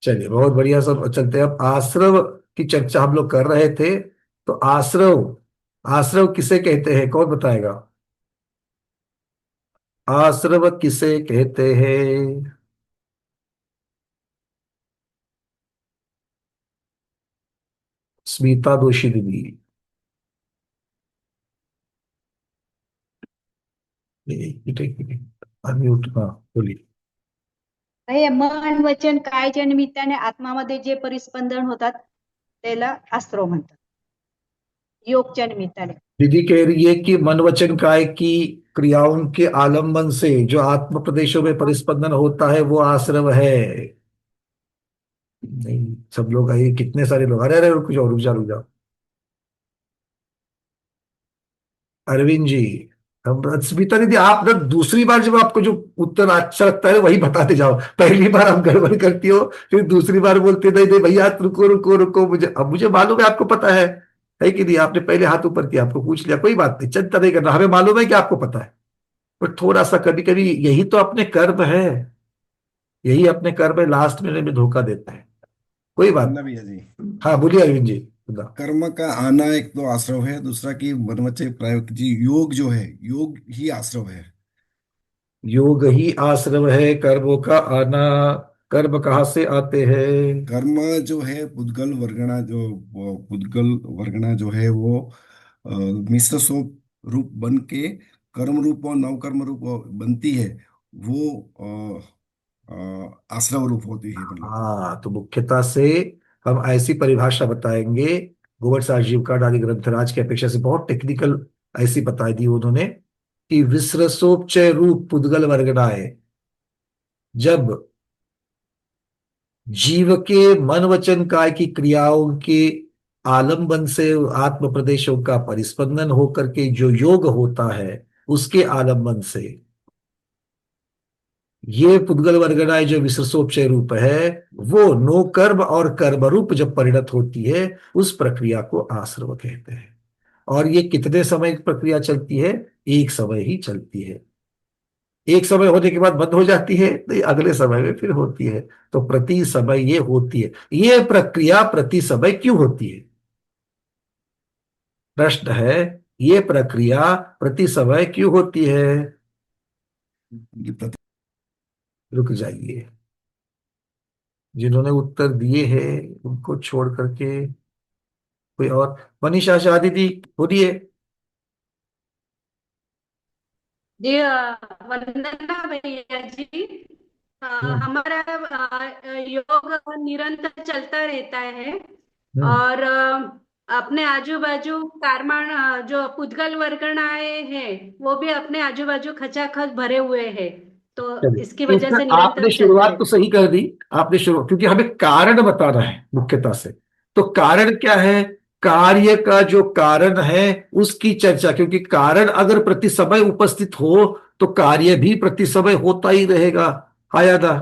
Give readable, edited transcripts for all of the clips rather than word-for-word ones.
चलिए बहुत बढ़िया, सब चलते हैं। अब आश्रव की चर्चा हम लोग कर रहे थे। तो आश्रव, आश्रव किसे कहते हैं, कौन बताएगा? आश्रव किसे कहते हैं? स्मिता दोषी दीदी। अनम्यूट, हाँ बोलिए। हे मन वचन कायच्या निमित्ताने आत्मामध्ये जे परिस्पंदन होतात त्याला आस्त्रव म्हणतात, योगच्या निमित्ताने। दीदी कह रही है कि मन वचन काय की क्रियाओं के आलंबन से जो आत्म प्रदेशों में परिस्पंदन होता है वो आश्रव है। नहीं, सब लोग आए, कितने सारे लोग, अरे अरे रुक जाओ रुक जाओ रुक जाओ। अरविंद जी, हम स्मिता दीदी, आप ना दूसरी बार जब आपको जो उत्तर अच्छा लगता है वही बताते जाओ। पहली बार आप गड़बड़ करती हो, फिर दूसरी बार बोलते नहीं नहीं भैया रुको रुको रुको, मुझे अब मुझे मालूम है आपको पता है कि नहीं? आपने पहले हाथ ऊपर किया, आपको पूछ लिया, कोई बात नहीं, चिंता नहीं करना, हमें मालूम है कि आपको पता है। पर थोड़ा सा कभी कभी यही तो अपने कर्म है, यही अपने कर्म है, लास्ट में धोखा देता है। कोई बात वंदना भैया जी, नहीं। हाँ बोलिए अरविंद जी। बता। कर्म का आना एक तो आश्रव है, दूसरा कि वनवच्चे प्रायोग जी, योग जो है, योग ही आश्रव है। योग ही आश्रम है, कर्मों का आना। कर्म कहाँ से आते हैं? कर्म जो है पुद्गल वर्गणा, वो पुद्गल वर्गणा जो है वो अ, मिश्र सोप रूप बन के कर्म रूप और नवकर्म रूप बनती है। वो आश्रव रूप होती है, मतलब। हाँ, तो मुख्यता से हम ऐसी परिभाषा बताएंगे, गोबर साहब जीवकांड आदि ग्रंथराज की अपेक्षा से बहुत टेक्निकल ऐसी बता दी उन्होंने, कि विसर्जोपचय रूप पुद्गल वर्गनाए, जब जीव के मन वचन काय की क्रियाओं के आलंबन से आत्म प्रदेशों का परिस्पंदन होकर के जो योग होता है, उसके आलंबन से ये पुद्गल वर्गनाए जो विसर्जोपचय रूप है, वो नो कर्म और कर्म रूप जब परिणत होती है, उस प्रक्रिया को आश्रव कहते हैं। और ये कितने समय की प्रक्रिया चलती है? एक समय ही चलती है। एक समय होने के बाद बंद हो जाती है, तो ये अगले समय में फिर होती है। तो प्रति समय ये होती है। ये प्रक्रिया प्रति समय क्यों होती है? प्रश्न है, ये प्रक्रिया प्रति समय क्यों होती है? ये प्रति रुक जाइए, जिन्होंने उत्तर दिए हैं उनको छोड़ करके कोई और। मनीषा शाह दीदी बोलिए। जी वंदना भैया जी। अ, हम्म। हमारा योग निरंतर चलता रहता है। हम्म। और अपने आजू बाजू कारमाण जो पुद्गल वर्गणाएं हैं वो भी अपने आजू बाजू खचाखच भरे हुए हैं। तो चलिए, इसकी तो वजह इसमें से आपने निरंतर चलता शुरुआत तो रहता है। सही कर दी। आपने शुरू, क्योंकि हमें कारण बताना है मुख्यता से। तो कारण क्या है? कार्य का जो कारण है उसकी चर्चा, क्योंकि कारण अगर प्रति समय उपस्थित हो तो कार्य भी प्रति समय होता ही रहेगा। हाँ या ना?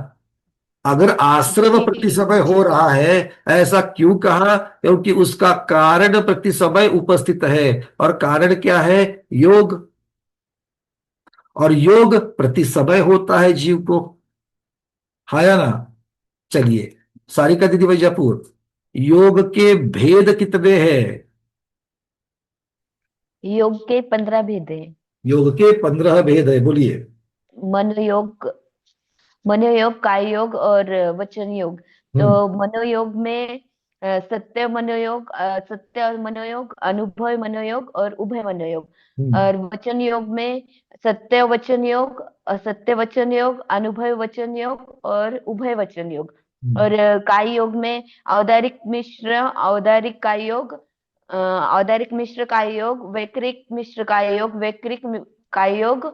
अगर आश्रम जी प्रति समय हो जी। रहा है, ऐसा क्यों कहा? क्योंकि उसका कारण प्रति समय उपस्थित है। और कारण क्या है? योग। और योग प्रति समय होता है जीव को। हाँ या ना? चलिए, सारिका दीदी वैजापुर, योग के भेद कितने हैं? योग के 15 भेद है। योग के 15 भेद है, बोलिए। मनोयोग, मनोयोग, काय योग और वचन योग। तो हम्म। मनोयोग में सत्य मनोयोग, सत्य मनोयोग, अनुभव मनोयोग और उभय मनोयोग। हम्म। और वचन योग में सत्य वचन योग, असत्य वचन योग, अनुभव वचन योग और उभय वचन योग। हम्म। और काय योग में औदारिक मिश्र, औदारिक काय योग, औदारिक मिश्र काय योग, वैकृक मिश्र काय योग, वैकृक काय योग,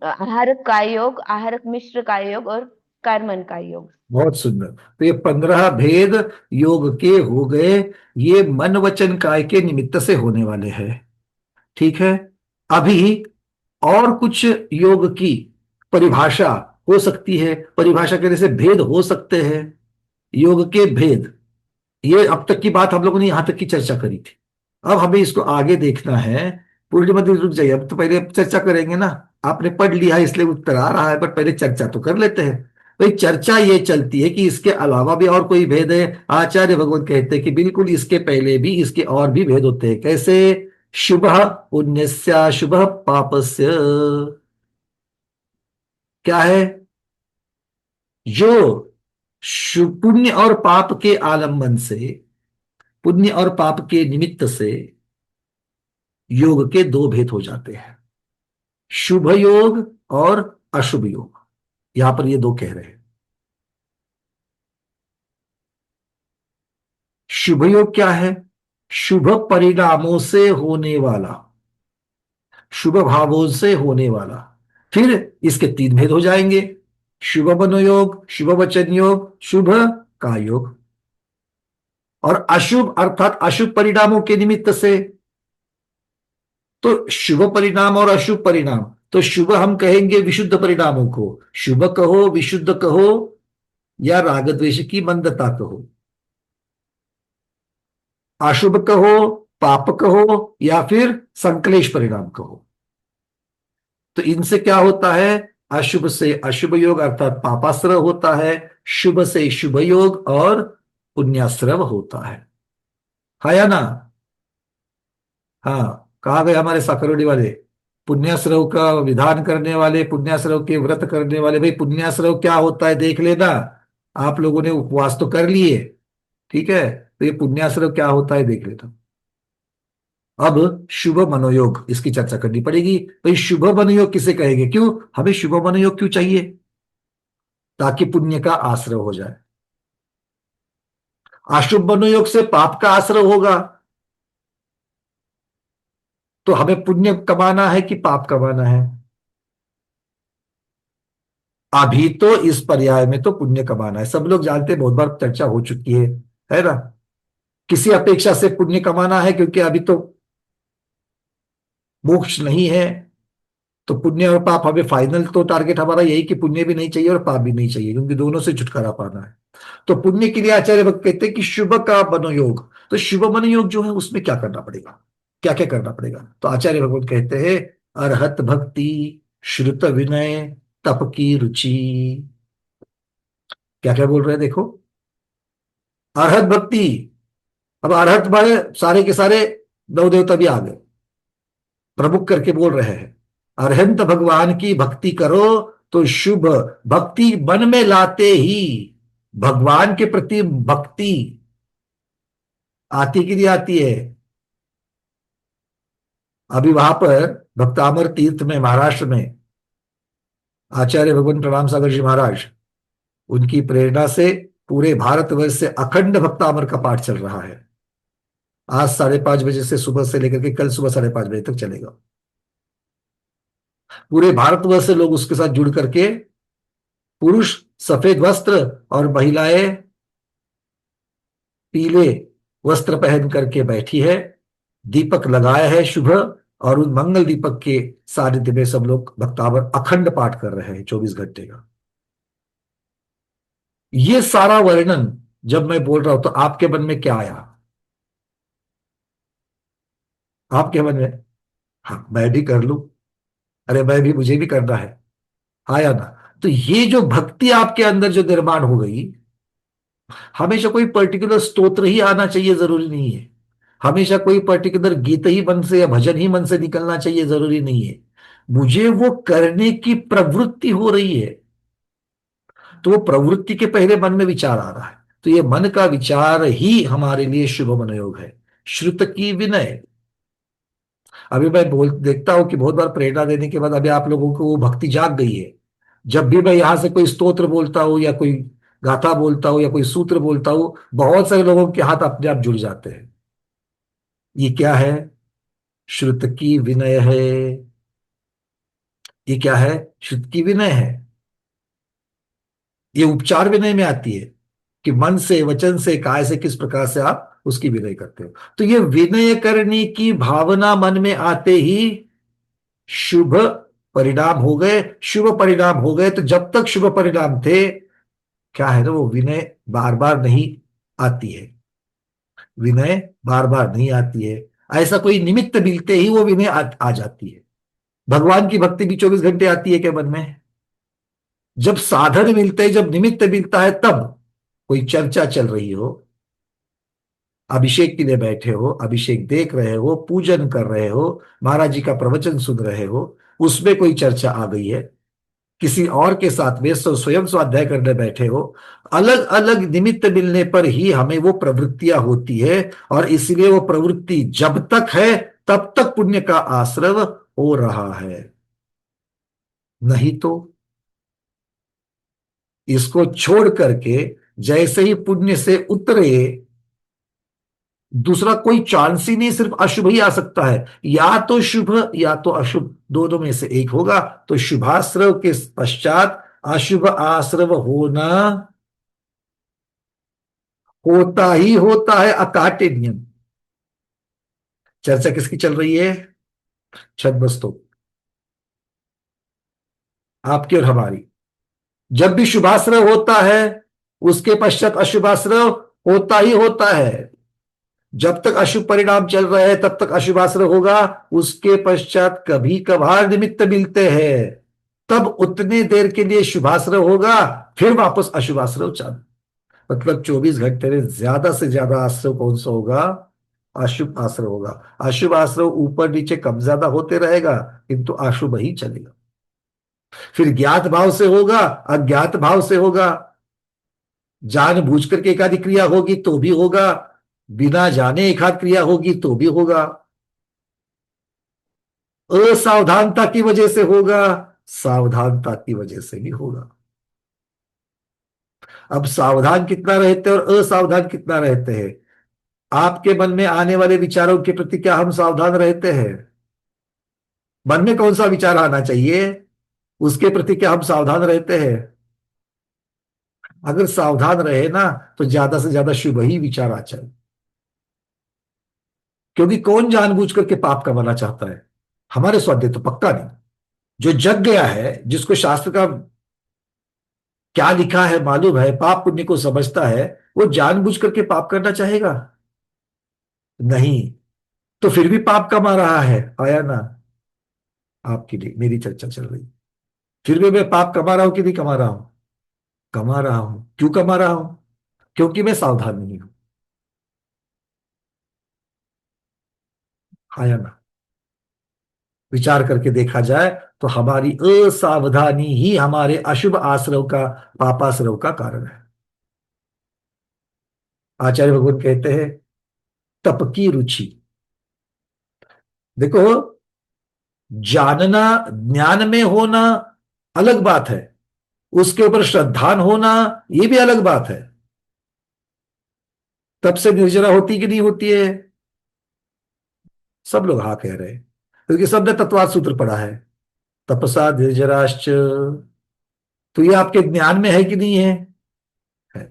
आहारक काय योग, आहारक मिश्र काय योग और कार्मन काय योग। बहुत सुंदर। तो ये 15 भेद योग के हो गए। ये मन वचन काय के निमित्त से होने वाले हैं। ठीक है। अभी और कुछ योग की परिभाषा हो सकती है, परिभाषा करने से भेद हो सकते हैं। योग के भेद, ये अब तक की बात हम लोगों ने यहां तक की चर्चा करी थी। अब हमें इसको आगे देखना है। पूर्णिमा दी रुक जाइए, अब तो पहले चर्चा करेंगे ना। आपने पढ़ लिया है इसलिए उत्तर आ रहा है, पर पहले चर्चा तो कर लेते हैं। भाई चर्चा ये चलती है कि इसके अलावा भी और कोई भेद है। आचार्य भगवत कहते हैं कि बिल्कुल इसके पहले भी इसके और भी भेद होते हैं। कैसे? शुभ पुण्यस्य शुभ पापस्य। क्या है? जो पुण्य और पाप के आलंबन से, पुण्य और पाप के निमित्त से योग के दो भेद हो जाते हैं, शुभ योग और अशुभ योग। यहां पर ये दो कह रहे हैं। शुभ योग क्या है? शुभ परिणामों से होने वाला, शुभ भावों से होने वाला। फिर इसके तीन भेद हो जाएंगे, शुभ मनोयोग, शुभ वचन योग, शुभ काय योग। और अशुभ अर्थात अशुभ परिणामों के निमित्त से। तो शुभ परिणाम और अशुभ परिणाम, तो शुभ हम कहेंगे विशुद्ध परिणामों को, शुभ कहो, विशुद्ध कहो, या राग द्वेष की मंदता कहो। अशुभ कहो, पाप कहो, या फिर संक्लेश परिणाम कहो। तो इनसे क्या होता है? अशुभ से अशुभ योग अर्थात पापाश्रव होता है, शुभ से शुभ योग और पुण्याश्रव होता है या ना? हाँ, कहा गए हमारे साकरोड़ी वाले, पुण्याश्रव का विधान करने वाले, पुण्याश्रव के व्रत करने वाले। भाई पुण्याश्रव क्या होता है देख लेना। आप लोगों ने उपवास तो कर लिए, ठीक है, तो ये पुण्याश्रव क्या होता है देख लेना। अब शुभ मनोयोग, इसकी चर्चा करनी पड़ेगी। भाई शुभ मनोयोग किसे कहेंगे? क्यों हमें शुभ मनोयोग क्यों चाहिए? ताकि पुण्य का आश्रय हो जाए। अशुभ मनोयोग से पाप का आश्रय होगा। तो हमें पुण्य कमाना है कि पाप कमाना है? अभी तो इस पर्याय में तो पुण्य कमाना है, सब लोग जानते हैं, बहुत बार चर्चा हो चुकी है ना। किसी अपेक्षा से पुण्य कमाना है, क्योंकि अभी तो मोक्ष नहीं है। तो पुण्य और पाप, हमें फाइनल तो टारगेट हमारा यही कि पुण्य भी नहीं चाहिए और पाप भी नहीं चाहिए, क्योंकि दोनों से छुटकारा पाना है। तो पुण्य के लिए आचार्य भक्त कहते हैं कि शुभ का मनोयोग। तो शुभ मनोयोग जो है उसमें क्या करना पड़ेगा, क्या क्या करना पड़ेगा? तो आचार्य भगवत कहते हैं अरहत भक्ति, श्रुत विनय, तप की रुचि। क्या क्या बोल रहे हैं देखो। अरहत भक्ति, अब अरहत माने सारे के सारे नौ देवता भी आ गए, प्रमुख करके बोल रहे हैं अरहंत भगवान की भक्ति करो तो शुभ। भक्ति मन में लाते ही भगवान के प्रति भक्ति आती कि नहीं आती है? अभी वहां पर भक्तामर तीर्थ में महाराष्ट्र में आचार्य भगवान प्रणाम सागर जी महाराज, उनकी प्रेरणा से पूरे भारतवर्ष से अखंड भक्तामर का पाठ चल रहा है। आज 5:30 बजे से सुबह से लेकर के कल सुबह 5:30 बजे तक चलेगा। पूरे भारतवर्ष से लोग उसके साथ जुड़ करके, पुरुष सफेद वस्त्र और महिलाएं पीले वस्त्र पहन करके बैठी है, दीपक लगाया है शुभ, और उन मंगल दीपक के सानिध्य में सब लोग भक्तावर अखंड पाठ कर रहे हैं 24 घंटे का। ये सारा वर्णन जब मैं बोल रहा हूं तो आपके मन में क्या आया? आपके मन में, हाँ मैं भी कर लूं, अरे मैं भी, मुझे भी करना है, आया ना? तो ये जो भक्ति आपके अंदर जो निर्माण हो गई, हमेशा कोई पर्टिकुलर स्तोत्र ही आना चाहिए जरूरी नहीं है, हमेशा कोई पर्टिकुलर गीत ही मन से या भजन ही मन से निकलना चाहिए जरूरी नहीं है। मुझे वो करने की प्रवृत्ति हो रही है, तो वो प्रवृत्ति के पहले मन में विचार आ रहा है, तो ये मन का विचार ही हमारे लिए शुभ मनोयोग है। श्रुत की विनय। अभी मैं बोल देखता हूं कि बहुत बार प्रेरणा देने के बाद अभी आप लोगों को वो भक्ति जाग गई है। जब भी मैं यहां से कोई स्तोत्र बोलता हूं या कोई गाथा बोलता हूं या कोई सूत्र बोलता हूं, बहुत सारे लोगों के हाथ अपने आप जुड़ जाते हैं। ये क्या है? श्रुत की विनय है। ये क्या है? श्रुत की विनय है। ये उपचार विनय में आती है कि मन से, वचन से, काय से किस प्रकार से आप उसकी विनय करते हो। तो ये विनय करने की भावना मन में आते ही शुभ परिणाम हो गए। शुभ परिणाम हो गए तो जब तक शुभ परिणाम थे, क्या है ना, वो विनय बार बार नहीं आती है, विनय बार बार नहीं आती है। ऐसा कोई निमित्त मिलते ही वो विनय आ जाती है। भगवान की भक्ति भी 24 घंटे आती है क्या मन में? जब साधन मिलते हैं, जब निमित्त मिलता है, तब कोई चर्चा चल रही हो, अभिषेक के लिए बैठे हो, अभिषेक देख रहे हो, पूजन कर रहे हो, महाराज जी का प्रवचन सुन रहे हो, उसमें कोई चर्चा आ गई है, किसी और के साथ में स्वयं स्वाध्याय करने बैठे हो, अलग अलग निमित्त मिलने पर ही हमें वो प्रवृत्तियां होती है। और इसलिए वो प्रवृत्ति जब तक है तब तक पुण्य का आश्रव हो रहा है, नहीं तो इसको छोड़ करके जैसे ही पुण्य से उतरे, दूसरा कोई चांस ही नहीं, सिर्फ अशुभ ही आ सकता है, या तो शुभ या तो अशुभ, दोनों में से एक होगा। तो शुभाश्रव के पश्चात अशुभ आश्रव होना होता ही होता है, अकाट्य नियम। चर्चा किसकी चल रही है? छद्मस्तों, आपकी और हमारी। जब भी शुभाश्रव होता है उसके पश्चात अशुभाश्रव होता ही होता है। जब तक अशुभ परिणाम चल रहे हैं तब तक अशुभाश्रव होगा, उसके पश्चात कभी कभार निमित्त मिलते हैं, तब उतने देर के लिए शुभाश्रव होगा, फिर वापस अशुभाश्रव चालू। मतलब 24 घंटे में ज्यादा से ज्यादा आश्रव कौन सा होगा? अशुभ आश्रव होगा। अशुभ आश्रव ऊपर नीचे कम ज्यादा होते रहेगा, किंतु अशुभ ही चलेगा। फिर ज्ञात भाव से होगा, अज्ञात भाव से होगा, जानबूझ करके एकाधी क्रिया होगी तो भी होगा, बिना जाने एकाध क्रिया होगी तो भी होगा, असावधानता की वजह से होगा, सावधानता की वजह से भी होगा। अब सावधान कितना रहते हैं और असावधान कितना रहते हैं, आपके मन में आने वाले विचारों के प्रति क्या हम सावधान रहते हैं? मन में कौन सा विचार आना चाहिए उसके प्रति क्या हम सावधान रहते हैं? अगर सावधान रहे ना तो ज्यादा से ज्यादा शुभ ही विचार आ जाए, क्योंकि कौन जानबूझ करके पाप कमाना चाहता है? हमारे स्वाध्याय तो पक्का नहीं। जो जग गया है, जिसको शास्त्र का क्या लिखा है मालूम है, पाप पुण्य को समझता है, वो जानबूझ करके पाप करना चाहेगा? नहीं। तो फिर भी पाप कमा रहा है, आया ना? आपके लिए मेरी चर्चा चल रही, फिर भी मैं पाप कमा रहा हूं कि नहीं कमा रहा हूं? कमा रहा हूं। क्यों कमा रहा हूं? क्योंकि मैं सावधान नहीं हूं, आया ना? विचार करके देखा जाए तो हमारी असावधानी ही हमारे अशुभ आश्रव का, पापाश्रव का कारण है। आचार्य भगवान कहते हैं तप की रुचि। देखो, जानना, ज्ञान में होना अलग बात है, उसके ऊपर श्रद्धान होना ये भी अलग बात है। तप से निर्जरा होती कि नहीं होती है? सब लोग हाँ कह रहे हैं, क्योंकि सबने तत्वाद सूत्र पढ़ा है, तपसा निर्जराश्च। तो ये आपके ज्ञान में है कि नहीं है? है।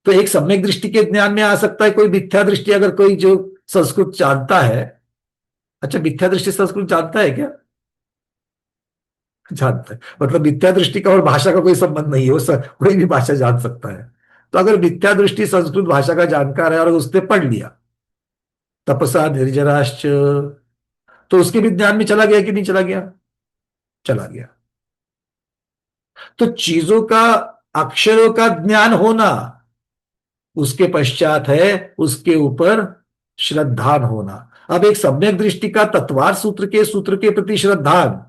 तो एक सम्यक दृष्टि के ज्ञान में आ सकता है, कोई मिथ्या दृष्टि, अगर कोई जो संस्कृत जानता है। अच्छा, मिथ्या दृष्टि संस्कृत जानता है क्या? जानता है, मतलब मिथ्या दृष्टि का और भाषा का कोई संबंध नहीं है, वो कोई भी भाषा जान सकता है। तो अगर मिथ्या दृष्टि संस्कृत भाषा का जानकार है और उसने पढ़ लिया तपसा निर्जराश्च, तो उसके भी ज्ञान में चला गया कि नहीं चला गया? चला गया। तो चीजों का, अक्षरों का ज्ञान होना, उसके पश्चात है उसके ऊपर श्रद्धान होना। अब एक सम्यक दृष्टि का तत्वार सूत्र के प्रति श्रद्धान,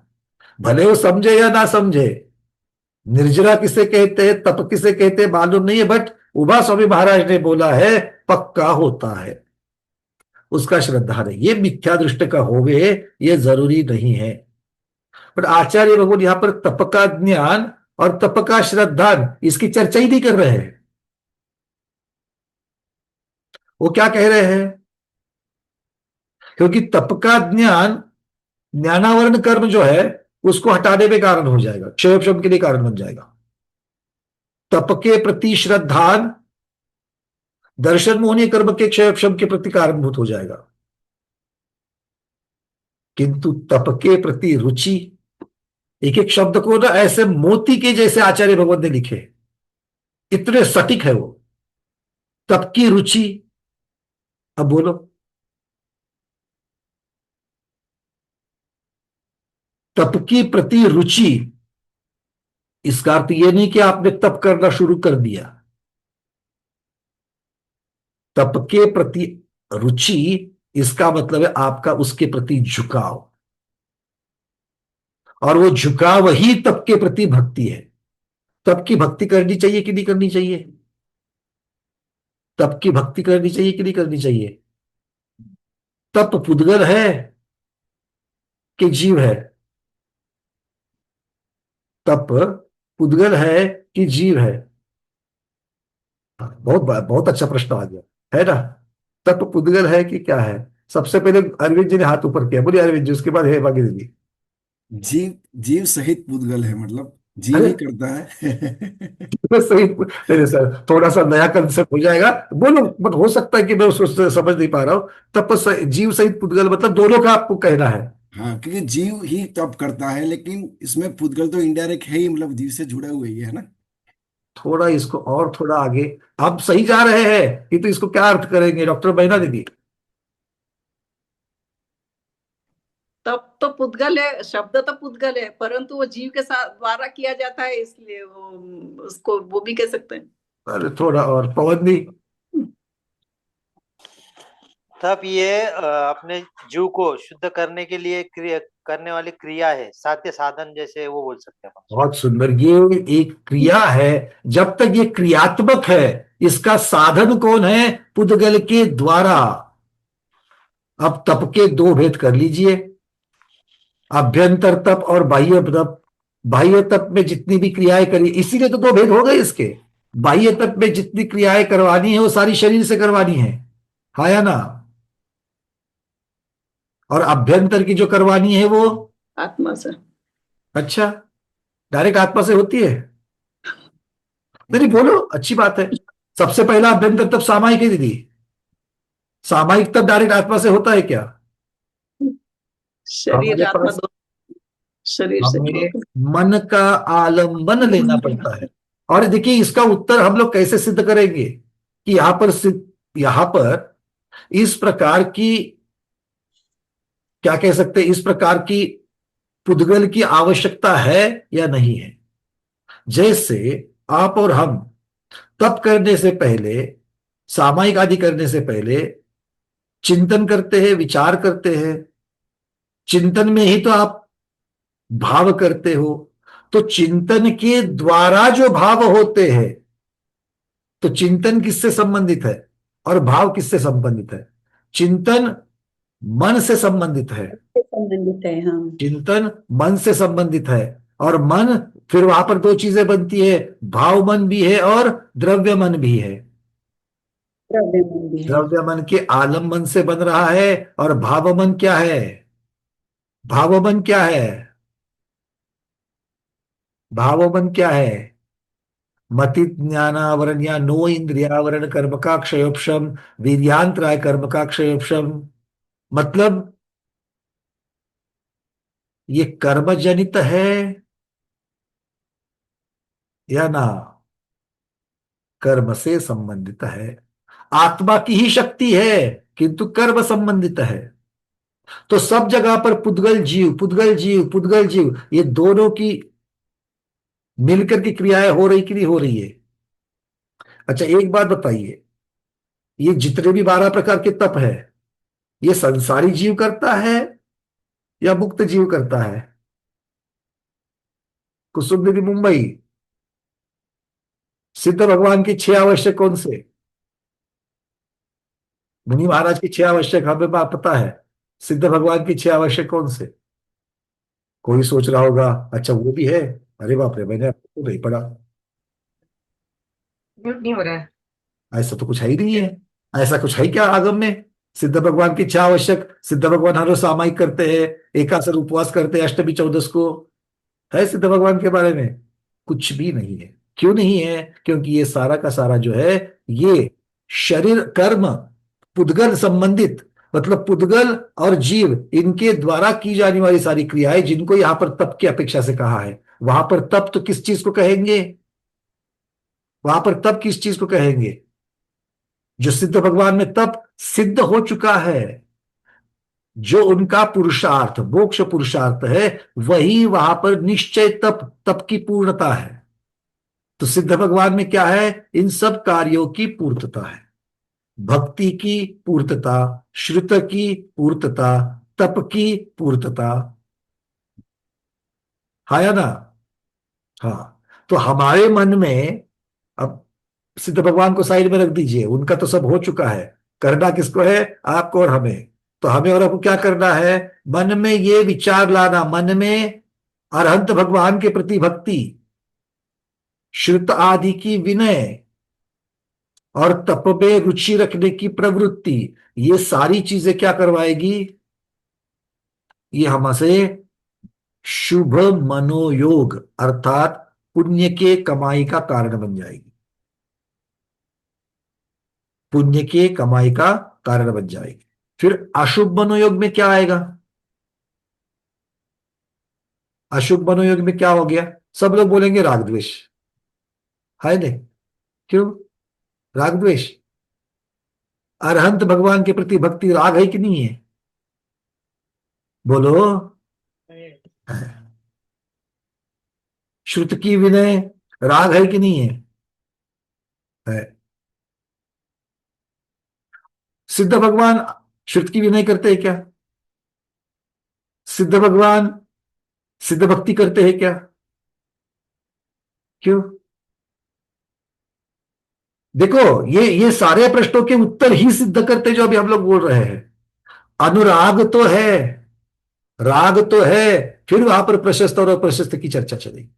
भले वो समझे या ना समझे, निर्जरा किसे कहते हैं, तप किसे कहते हैं मालूम नहीं है, बट उभा स्वामी महाराज ने बोला है पक्का होता है, उसका श्रद्धा है। ये मिथ्या दृष्टि का होवे ये जरूरी नहीं है। पर आचार्य भगवान यहां पर तप का ज्ञान और तप का श्रद्धान इसकी चर्चा ही नहीं कर रहे हैं। वो क्या कह रहे हैं? क्योंकि तप का ज्ञान ज्ञानावरण कर्म जो है उसको हटाने में कारण हो जाएगा, क्षयोपशम के लिए कारण बन जाएगा। तप के प्रति श्रद्धान दर्शन मोहनीय कर्म के क्षयोपशम के प्रति कारणभूत हो जाएगा, किंतु तप के प्रति रुचि, एक एक शब्द को ना ऐसे मोती के जैसे आचार्य भगवत ने लिखे, इतने सटीक है वो। तप की रुचि, अब बोलो, तप की प्रति रुचि इसका अर्थ ये नहीं कि आपने तप करना शुरू कर दिया। तप के प्रति रुचि, इसका मतलब है आपका उसके प्रति झुकाव, और वो झुकाव ही तप के प्रति भक्ति है। तप की भक्ति करनी चाहिए कि नहीं करनी चाहिए? तप की भक्ति करनी चाहिए कि नहीं करनी चाहिए? तप पुद्गल है कि जीव है? तप पुद्गल है कि जीव है? बहुत अच्छा प्रश्न आ गया, है ना? तप पुद्गल है कि क्या है? सबसे पहले अरविंद जी ने हाथ ऊपर किया, बोलिए अरविंद जी, उसके बाद है भागीरथी जी। जीव जीव सहित पुद्गल है, मतलब जीव अरे ही करता है। सही नहीं सर, थोड़ा सा नया कंसेप्ट हो जाएगा, बोलो, बट हो सकता है कि मैं उसको समझ नहीं पा रहा हूँ। तप जीव सहित पुद्गल मतलब दोनों का आपको कहना है? हाँ, क्योंकि जीव ही तप करता है, लेकिन इसमें पुद्गल तो इनडायरेक्ट है ही, मतलब जीव से जुड़ा हुआ ही है ना। थोड़ा इसको और थोड़ा आगे, आप सही जा रहे हैं, ये तो इसको क्या अर्थ करेंगे डॉक्टर महीना दीदी? तब तो पुद्गल है, शब्द तो पुद्गल है, परंतु वो जीव के साथ द्वारा किया जाता है, इसलिए वो उसको वो भी कह सकते हैं। अरे थोड़ा और पवन दी। तब ये अपने जीव को शुद्ध करने के लिए करने वाली क्रिया है, साध्य साधन जैसे वो बोल सकते हैं अपन। बहुत सुंदर, ये एक क्रिया है। जब तक ये क्रियात्मक है, इसका साधन कौन है? पुद्गल के द्वारा। अब तप के दो भेद कर लीजिए, अभ्यंतर तप और बाह्य तप। बाह्य तप में जितनी भी क्रियाएं करी, इसीलिए तो दो भेद हो गए इसके। बाह्य तप में जितनी क्रियाएं करवानी है वो सारी शरीर से करवानी है, हाँ या ना? और अभ्यंतर की जो करवानी है वो, आत्मा से। अच्छा, डायरेक्ट आत्मा से होती है? नहीं नहीं, बोलो, अच्छी बात है। सबसे पहला अभ्यंतर तप सामायिक है दीदी। सामायिक तप डायरेक्ट आत्मा से होता है क्या? शरीर हमारे आत्मा पास, दो, शरीर से भी हमें होता मन का आलंबन लेना पड़ता है। और देखिए इसका उत्तर हम लोग कैसे सिद्ध करेंगे कि यहां पर इस प्रकार की, क्या कह सकते हैं, इस प्रकार की पुद्गल की आवश्यकता है या नहीं है। जैसे आप और हम तप करने से पहले, सामायिक आदि करने से पहले चिंतन करते हैं, विचार करते हैं। चिंतन में ही तो आप भाव करते हो। तो चिंतन के द्वारा जो भाव होते हैं, तो चिंतन किससे संबंधित है और भाव किससे संबंधित है? चिंतन मन से संबंधित है। है, संबंधित है। हाँ, चिंतन मन से संबंधित है, और मन, फिर वहां पर दो चीजें बनती है, भाव मन भी है और द्रव्य मन भी है। द्रव्य मन भी है। द्रव्य मन के आलम्बन से बन रहा है, और भाव मन क्या है? भाव मन क्या है? भाव मन क्या है? मति ज्ञानावरण या नो इंद्रियावरण कर्म का क्षयोपशम, वीर्यांतराय कर्म का क्षयोपशम। मतलब ये कर्म जनित है या ना कर्म से संबंधित है? आत्मा की ही शक्ति है, किंतु कर्म संबंधित है। तो सब जगह पर पुद्गल जीव, पुद्गल जीव, पुद्गल जीव, ये दोनों की मिलकर की क्रियाएं हो रही कि नहीं हो रही है? अच्छा एक बात बताइए, ये जितने भी 12 प्रकार के तप है, ये संसारी जीव करता है या मुक्त जीव करता है? कुसुम दीदी मुंबई, सिद्ध भगवान की 6 आवश्यक कौन से? मुनि महाराज की 6 आवश्यक हमें पता है, सिद्ध भगवान की 6 आवश्यक कौन से? कोई सोच रहा होगा अच्छा वो भी है, अरे बाप रे, मैंने तो नहीं पढ़ा। म्यूट नहीं हो रहा है। ऐसा तो कुछ है ही नहीं है, ऐसा कुछ है क्या आगम में? सिद्ध भगवान की 6 आवश्यक, सिद्ध भगवान हर रोज सामायिक करते हैं, एकासर उपवास करते हैं अष्टमी 14 को, है सिद्ध भगवान के बारे में? कुछ भी नहीं है। क्यों नहीं है? क्योंकि ये सारा का सारा जो है, ये शरीर कर्म पुद्गल संबंधित, मतलब पुद्गल और जीव इनके द्वारा की जाने वाली सारी क्रियाएं, जिनको यहां पर तप की अपेक्षा से कहा है। वहां पर तप तो किस चीज को कहेंगे? वहां पर तप किस चीज को कहेंगे? जो सिद्ध भगवान में तप सिद्ध हो चुका है, जो उनका पुरुषार्थ मोक्ष पुरुषार्थ है, वही वहां पर निश्चय तप, तप की पूर्णता है। तो सिद्ध भगवान में क्या है? इन सब कार्यों की पूर्तता है। भक्ति की पूर्तता, श्रुत की पूर्तता, तप की पूर्तता। हाँ या ना? हाँ। तो हमारे मन में, अब सिद्ध भगवान को साइड में रख दीजिए, उनका तो सब हो चुका है। करना किसको है? आपको और हमें। तो हमें और आपको क्या करना है? मन में ये विचार लाना, मन में अरहंत भगवान के प्रति भक्ति, श्रुत आदि की विनय और तप में रुचि रखने की प्रवृत्ति, ये सारी चीजें क्या करवाएगी? ये हमसे शुभ मनोयोग अर्थात पुण्य के कमाई का कारण बन जाएगी। पुण्य के कमाई का कारण बन जाएगी। फिर अशुभ मनोयोग में क्या आएगा? अशुभ मनोयोग में क्या हो गया? सब लोग बोलेंगे राग द्वेष है नहीं। क्यों राग द्वेष? अरहंत भगवान के प्रति भक्ति राग है कि नहीं है? बोलो। श्रुत की विनय राग है कि नहीं है? है। सिद्ध भगवान श्रुत की विनय करते हैं क्या? सिद्ध भगवान सिद्ध भक्ति करते हैं क्या? क्यों? देखो, ये सारे प्रश्नों के उत्तर ही सिद्ध करते जो अभी हम लोग बोल रहे हैं। अनुराग तो है, राग तो है, फिर वहां पर प्रशस्त और अप्रशस्त की चर्चा चलेगी।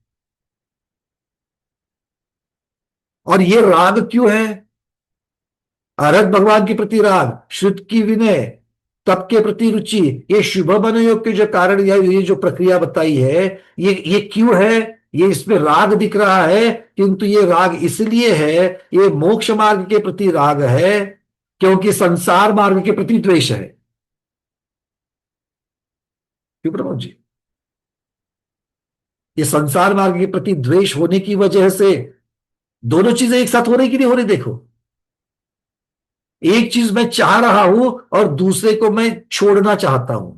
और ये राग क्यों है? आराध भगवान के प्रति राग, श्रुत की विनय, तप के प्रति रुचि, ये शुभ मनोयोग के जो कारण या ये जो प्रक्रिया बताई है, ये क्यों है? ये इसमें राग दिख रहा है, किंतु ये राग इसलिए है, ये मोक्ष मार्ग के प्रति राग है, क्योंकि संसार मार्ग के प्रति द्वेष है। क्यों प्रमोद जी? ये संसार मार्ग के प्रति द्वेष होने की वजह से दोनों चीजें एक साथ हो रही कि नहीं हो रही? देखो, एक चीज मैं चाह रहा हूं और दूसरे को मैं छोड़ना चाहता हूं।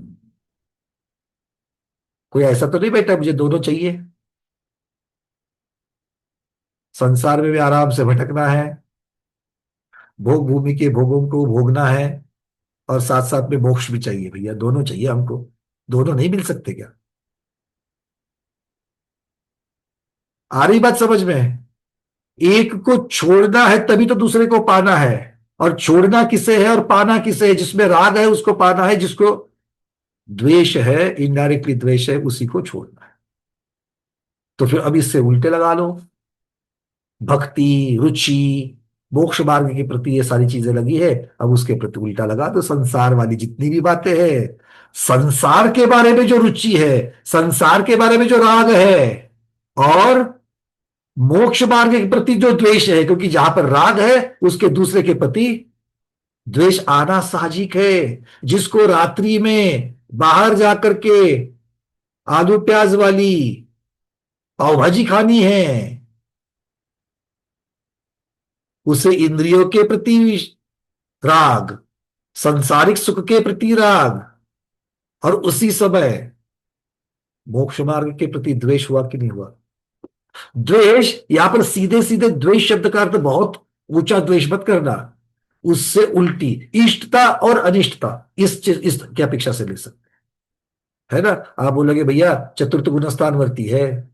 कोई ऐसा तो नहीं बैठा मुझे दोनों चाहिए। संसार में भी आराम से भटकना है, भोग भूमि के भोगों को भोगना है, और साथ साथ में मोक्ष भी चाहिए। भैया दोनों चाहिए हमको। दोनों नहीं मिल सकते क्या? आ रही बात समझ में? एक को छोड़ना है तभी तो दूसरे को पाना है। और छोड़ना किसे है और पाना किसे है? जिसमें राग है उसको पाना है, जिसको द्वेष है, इनडायरेक्टली द्वेष है, उसी को छोड़ना है। तो फिर अब इससे उल्टे लगा लो, भक्ति, रुचि, मोक्ष मार्ग के प्रति ये सारी चीजें लगी है, अब उसके प्रति उल्टा लगा दो संसार वाली जितनी भी बातें हैं। संसार के बारे में जो रुचि है, संसार के बारे में जो राग है, और मोक्ष मार्ग के प्रति जो द्वेष है, क्योंकि जहां पर राग है उसके दूसरे के प्रति द्वेष आना साहजिक है। जिसको रात्रि में बाहर जाकर के आलू प्याज वाली पाव भाजी खानी है, उसे इंद्रियों के प्रति राग, सांसारिक सुख के प्रति राग, और उसी समय मोक्ष मार्ग के प्रति द्वेष हुआ कि नहीं हुआ? द्वेष यहां पर सीधे सीधे द्वेष शब्द का अर्थ बहुत ऊंचा द्वेष मत करना, उससे उल्टी इष्टता और अनिष्टता, इस की अपेक्षा से ले सकते है ना। आप बोलोगे भैया चतुर्थ गुणस्थान वर्ती है,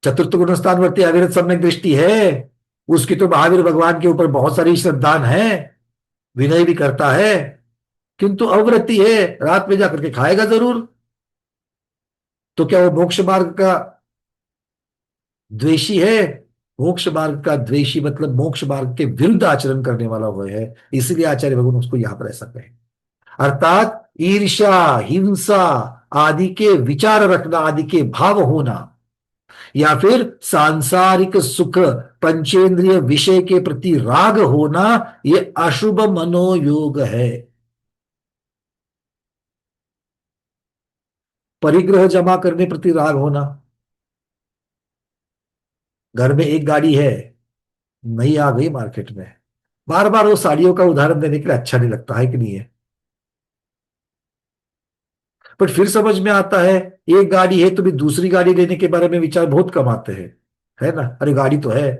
चतुर्थ गुणस्थान वर्ती अविरत सम्यक दृष्टि है, उसकी तो महावीर भगवान के ऊपर बहुत सारी श्रद्धान है, विनय भी करता है, किंतु अवृत्ति है, रात में जाकर के खाएगा जरूर। तो क्या वो मोक्ष मार्ग का द्वेषी है? मोक्ष मार्ग का द्वेषी मतलब मोक्ष मार्ग के विरुद्ध आचरण करने वाला वो है। इसलिए आचार्य भगवान उसको यहां पर ऐसा कहे। अर्थात ईर्ष्या, हिंसा आदि के विचार रखना, आदि के भाव होना, या फिर सांसारिक सुख, पंचेंद्रिय विषय के प्रति राग होना, यह अशुभ मनोयोग है। परिग्रह जमा करने प्रति राग होना, घर में एक गाड़ी है, नई आ गई मार्केट में, बार बार वो साड़ियों का उदाहरण देने के लिए अच्छा नहीं लगता है कि नहीं है? पर फिर समझ में आता है, एक गाड़ी है तो भी दूसरी गाड़ी लेने के बारे में विचार बहुत कम आते हैं, है ना। अरे गाड़ी तो है,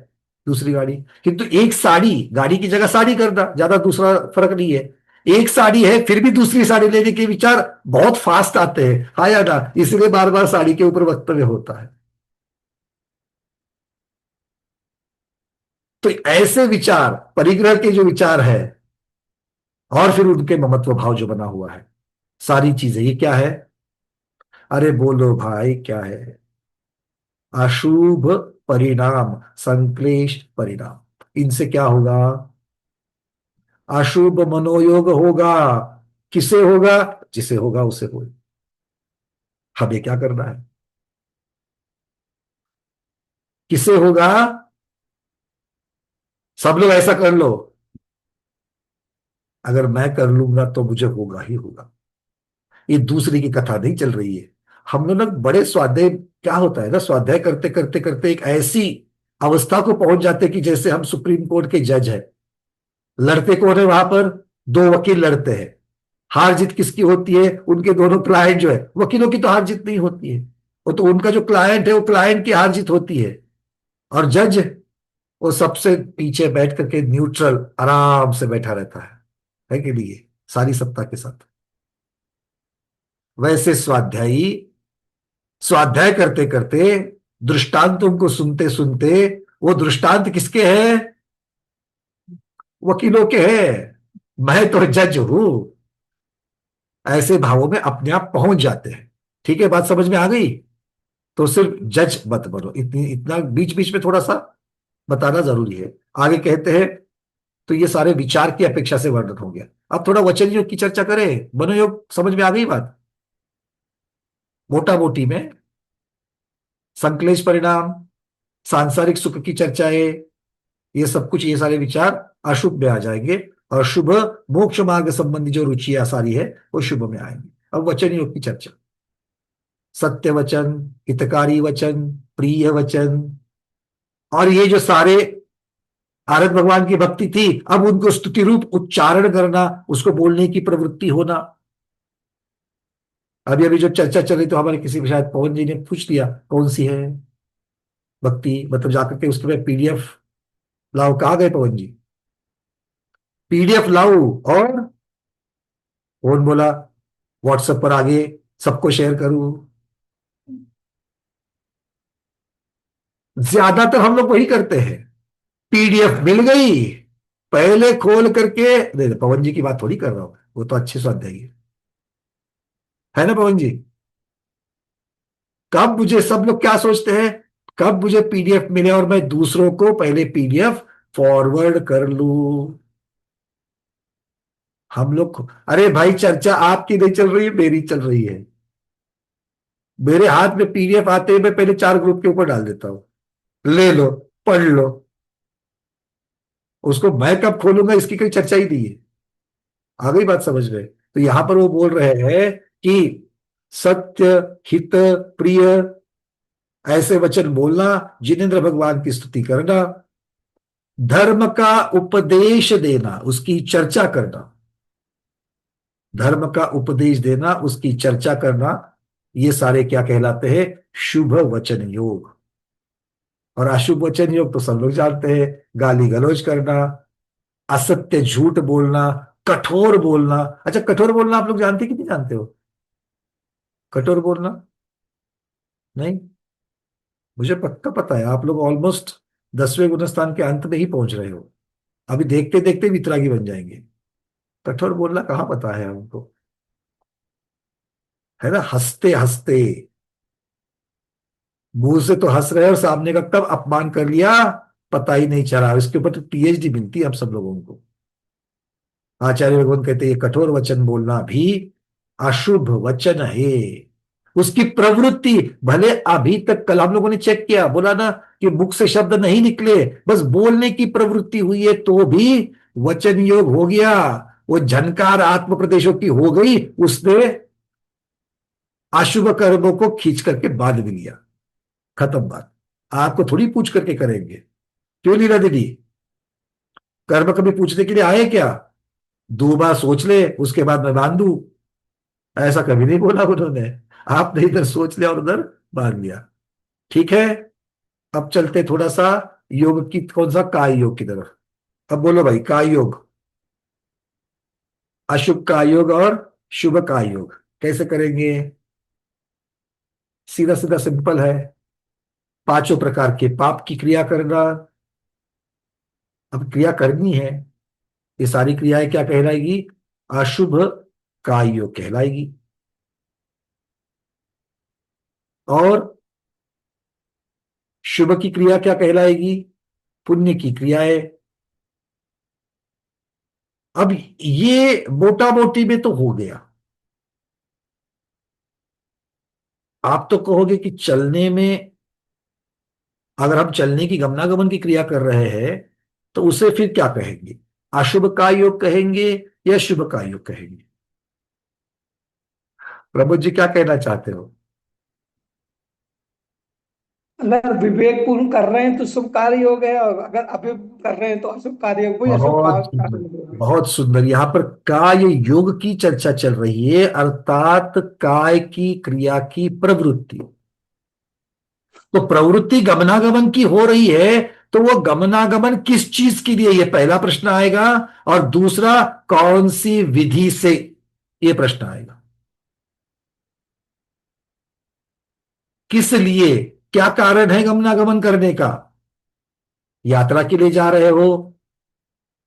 दूसरी गाड़ी, किंतु एक साड़ी, गाड़ी की जगह साड़ी करना, ज्यादा दूसरा फर्क नहीं है। एक साड़ी है फिर भी दूसरी साड़ी लेने के विचार बहुत फास्ट आते हैं, हाँ या ना, इसलिए बार बार साड़ी के ऊपर वक्तव्य होता है। तो ऐसे विचार, परिग्रह के जो विचार है, और फिर उनके ममत्व भाव जो बना हुआ है, सारी चीजें, ये क्या है? अरे बोलो भाई, क्या है? अशुभ परिणाम, संक्लेश परिणाम। इनसे क्या होगा? अशुभ मनोयोग होगा। किसे होगा? जिसे होगा उसे होगा। हमें क्या करना है? किसे होगा? सब लोग ऐसा कर लो, अगर मैं कर लूंगा तो मुझे होगा ही होगा। ये दूसरे की कथा नहीं चल रही है। हम लोग ना बड़े स्वाध्याय, क्या होता है ना, स्वाध्याय करते करते करते एक ऐसी अवस्था को पहुंच जाते कि जैसे हम सुप्रीम कोर्ट के जज है। लड़ते कौन है वहां पर? दो वकील लड़ते हैं। हार जीत किसकी होती है? उनके दोनों क्लाइंट जो है, वकीलों की तो हार जीत नहीं होती है, वो तो उनका जो क्लाइंट है वो क्लाइंट की हार जीत होती है। और जज वो सबसे पीछे बैठ करके न्यूट्रल आराम से बैठा रहता है कि नहीं? सारी सत्ता के साथ। वैसे स्वाध्यायी स्वाध्याय करते करते, दृष्टांतों को सुनते सुनते, वो दृष्टांत किसके हैं? वकीलों के हैं। मैं तो जज हूं, ऐसे भावों में अपने आप पहुंच जाते हैं। ठीक है, बात समझ में आ गई? तो सिर्फ जज मत बनो, इतनी इतना बीच बीच में थोड़ा सा बताना जरूरी है। आगे कहते हैं, तो ये सारे विचार की अपेक्षा से वर्णन हो गया। अब थोड़ा वचन योग की चर्चा करें। मनोयोग समझ में आ गई बात? मोटा मोटी में संक्लेश परिणाम, सांसारिक सुख की चर्चाएं, ये सब कुछ, ये सारे विचार अशुभ में आ जाएंगे, और शुभ, मोक्ष मार्ग संबंधी जो रुचियां सारी है वो शुभ में आएंगी। अब वचन योग की चर्चा। सत्य वचन, हितकारी वचन, प्रिय वचन, और ये जो सारे आरत भगवान की भक्ति थी, अब उनको स्तुति रूप उच्चारण करना, उसको बोलने की प्रवृत्ति होना। अभी अभी जो चर्चा चल रही, तो हमारे किसी शायद पवन जी ने पूछ लिया कौन सी है भक्ति, मतलब जाकर के उसके बाद पीडीएफ लाओ। कहाँ गए पवन जी? पीडीएफ लाओ। और कौन बोला व्हाट्सएप पर आगे सबको शेयर करूं? ज्यादातर हम लोग वही करते हैं। पीडीएफ मिल गई, पहले खोल करके, नहीं पवन जी की बात थोड़ी कर रहा हूं, वो तो अच्छे स्वाध्यायी है ना पवन जी। कब मुझे, सब लोग क्या सोचते हैं, कब मुझे पीडीएफ मिले और मैं दूसरों को पहले पीडीएफ फॉरवर्ड कर लूं। हम लोग, अरे भाई चर्चा आपकी नहीं चल रही है, मेरी चल रही है। मेरे हाथ में पीडीएफ आते ही मैं पहले 4 ग्रुप के ऊपर डाल देता हूं, ले लो, पढ़ लो। उसको मैं कब खोलूंगा इसकी कोई चर्चा ही नहीं है। आ गई बात समझ में? तो यहां पर वो बोल रहे हैं कि सत्य, हित, प्रिय, ऐसे वचन बोलना, जिनेन्द्र भगवान की स्तुति करना, धर्म का उपदेश देना, उसकी चर्चा करना, धर्म का उपदेश देना, उसकी चर्चा करना, ये सारे क्या कहलाते हैं? शुभ वचन योग। और अशुभ वचन योग तो सब लोग जानते हैं, गाली गलौज करना, असत्य झूठ बोलना, कठोर बोलना। अच्छा, कठोर बोलना आप लोग जानते कि नहीं जानते हो? कठोर बोलना नहीं? मुझे पक्का पता है, आप लोग ऑलमोस्ट 10वें गुणस्थान के अंत में ही पहुंच रहे हो। अभी देखते देखते वितरागी बन जाएंगे। कठोर बोलना कहाँ पता है हमको, है ना? हंसते हंसते, मुंह से तो हंस रहे और सामने का कब अपमान कर लिया पता ही नहीं चला। इसके ऊपर तो पीएचडी मिलती है हम सब लोगों को। आचार्य भगवान कहते हैं ये कठोर वचन बोलना भी अशुभ वचन है। उसकी प्रवृत्ति, भले अभी तक कल हम लोगों ने चेक किया, बोला ना कि मुख से शब्द नहीं निकले, बस बोलने की प्रवृत्ति हुई है, तो भी वचन योग हो गया। वो झनकार आत्म प्रदेशों की हो गई, उसने अशुभ कर्मों को खींच करके बांध भी लिया। खत्म बात। आपको थोड़ी पूछ करके करेंगे। क्यों लीला दीदी? कर्म कभी पूछने के लिए आए क्या? 2 बार सोच ले, उसके बाद मैं बांध दूं। ऐसा कभी नहीं बोला उन्होंने। आपने इधर सोच लिया और उधर मान लिया। ठीक है, अब चलते थोड़ा सा योग की, कौन सा, काय योग की तरफ। अब बोलो भाई, काय योग, अशुभ काय योग और शुभ काय योग कैसे करेंगे? सीधा सीधा सिंपल है, पांचों प्रकार के पाप की क्रिया करना। अब क्रिया करनी है, ये सारी क्रियाएं क्या कहलाएगी? अशुभ काय योग कहलाएगी। और शुभ की क्रिया क्या कहलाएगी? पुण्य की क्रियाएं। अब ये मोटा मोटी में तो हो गया। आप तो कहोगे कि चलने में, अगर हम चलने की गमनागमन की क्रिया कर रहे हैं तो उसे फिर क्या कहेंगे? अशुभ काय योग कहेंगे या शुभ काय योग कहेंगे? प्रमोद जी क्या कहना चाहते हो? अगर विवेक पूर्ण कर रहे हैं तो शुभ कार्य योग है, और अगर अभिप्राय कर रहे हैं तो अशुभ कार्य योग, वही अशुभ बहुत कार्य सुंदर, योग है। बहुत सुंदर। यहां पर काय योग की चर्चा चल रही है, अर्थात काय की क्रिया की प्रवृत्ति। तो प्रवृत्ति गमनागमन की हो रही है, तो वो गमनागमन किस चीज के लिए, ये पहला प्रश्न आएगा। और दूसरा, कौन सी विधि से, ये प्रश्न आएगा। किस लिए, क्या कारण है गमनागमन करने का? यात्रा के लिए जा रहे हो,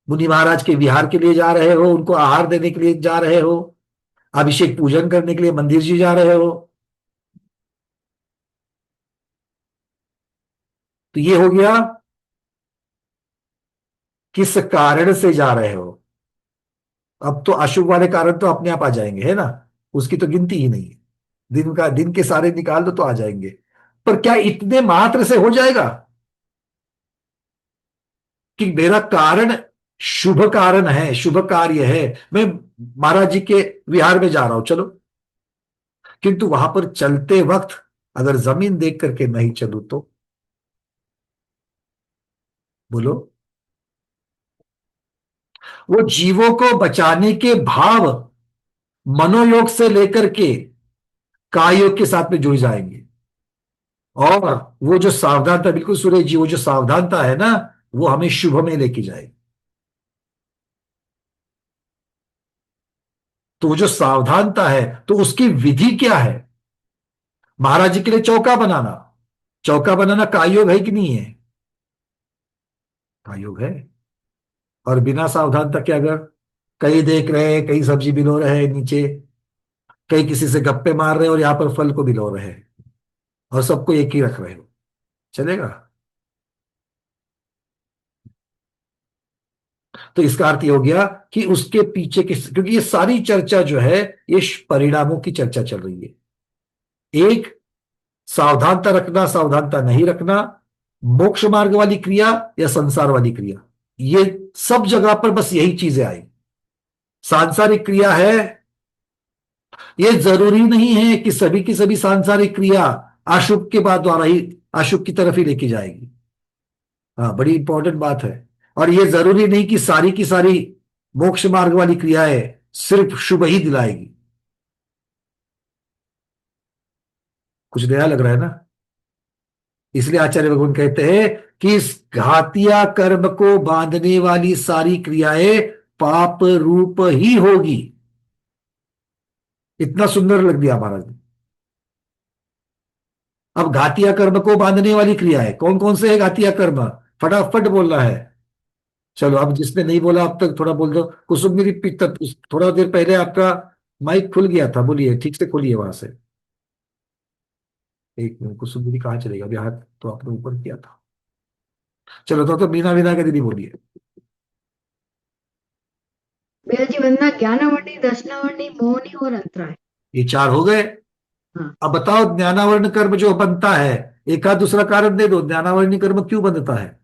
मुनि महाराज के विहार के लिए जा रहे हो, उनको आहार देने के लिए जा रहे हो, अभिषेक पूजन करने के लिए मंदिर जी जा रहे हो, तो ये हो गया किस कारण से जा रहे हो। अब तो अशुभ वाले कारण तो अपने आप आ जाएंगे, है ना, उसकी तो गिनती ही नहीं है। दिन के सारे निकाल दो तो आ जाएंगे। पर क्या इतने मात्र से हो जाएगा कि मेरा कारण शुभ कारण है, शुभ कार्य है, मैं महाराज जी के विहार में जा रहा हूं, चलो, किंतु वहां पर चलते वक्त अगर जमीन देख करके नहीं चलूं तो? बोलो। वो जीवों को बचाने के भाव मनोयोग से लेकर के काय योग के साथ में जुड़ जाएंगे। और वो जो सावधानता, बिल्कुल सुरेश जी, वो जो सावधानता है ना, वो हमें शुभ में लेके जाएगी। तो वो जो सावधानता है, तो उसकी विधि क्या है? महाराज जी के लिए चौका बनाना, चौका बनाना काय योग है कि नहीं है? काय योग है। और बिना सावधानता के अगर कहीं देख रहे हैं, कहीं सब्जी बिलो रहे हैं नीचे, कहीं किसी से गप्पे मार रहे हैं और यहां पर फल को बिलो रहे हैं, और सबको एक ही रख रहे हो, चलेगा? तो इसका अर्थ ये हो गया कि उसके पीछे किस, क्योंकि ये सारी चर्चा जो है, ये परिणामों की चर्चा चल रही है। एक, सावधानता रखना, सावधानता नहीं रखना, मोक्ष मार्ग वाली क्रिया या संसार वाली क्रिया, ये सब जगह पर बस यही चीजें आई। सांसारिक क्रिया है, ये जरूरी नहीं है कि सभी की सभी सांसारिक क्रिया अशुभ के बाद द्वारा ही अशुभ की तरफ ही लेके जाएगी। हाँ, बड़ी इंपॉर्टेंट बात है। और ये जरूरी नहीं कि सारी की सारी मोक्ष मार्ग वाली क्रियाएं सिर्फ शुभ ही दिलाएगी। कुछ नया लग रहा है ना? इसलिए आचार्य भगवान कहते हैं कि इस घातिया कर्म को बांधने वाली सारी क्रियाएं पाप रूप ही होगी। इतना सुंदर लग दिया महाराज ने। अब घातिया कर्म को बांधने वाली क्रियाएं कौन कौन से है? घातिया कर्म फटाफट बोलना है। चलो, अब जिसने नहीं बोला अब तक थोड़ा बोल दो। कुसुम मेरी पित्त, थोड़ा देर पहले आपका माइक खुल गया था, बोलिए, ठीक से खोलिए वहां से। एक मिनट, कुसुम दीदी कहाँ चलेगा? अभी हाथ तो आपने ऊपर किया था। चलो, तो मीना मीना के दीदी बोलिए। मेरा जीवन में ज्ञानावर्णी, दर्शनावर्णी, मोहनी और अंतराय। ये चार हो गए। हाँ। अब बताओ, ज्ञानावर्ण कर्म जो बनता है, एक आध दूसरा कारण दे दो, ज्ञानावरणी कर्म क्यों बनता है?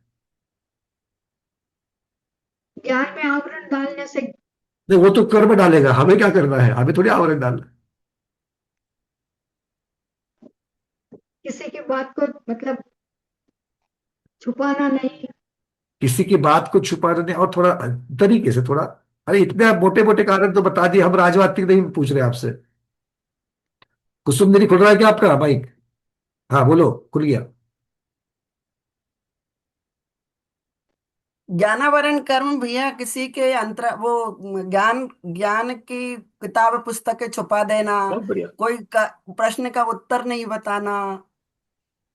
ज्ञान में आवरण डालने से। नहीं, वो तो कर्म डालेगा, हमें क्या करना है? हमें थोड़ी आवरण डालना। किसी की बात को मतलब छुपाना नहीं। किसी की बात को छुपाना नहीं, और थोड़ा तरीके से, थोड़ा, अरे इतने मोटे मोटे कारण तो बता दिए, हम राजवाद नहीं पूछ रहे आपसे। कुसुम मेरी खुल रहा है क्या आपका माइक? हाँ बोलो, खुल गया। ज्ञानावरण कर्म भैया किसी के अंतर वो ज्ञान ज्ञान की किताब पुस्तकें छुपा देना, बहुत बढ़िया। प्रश्न का उत्तर नहीं बताना,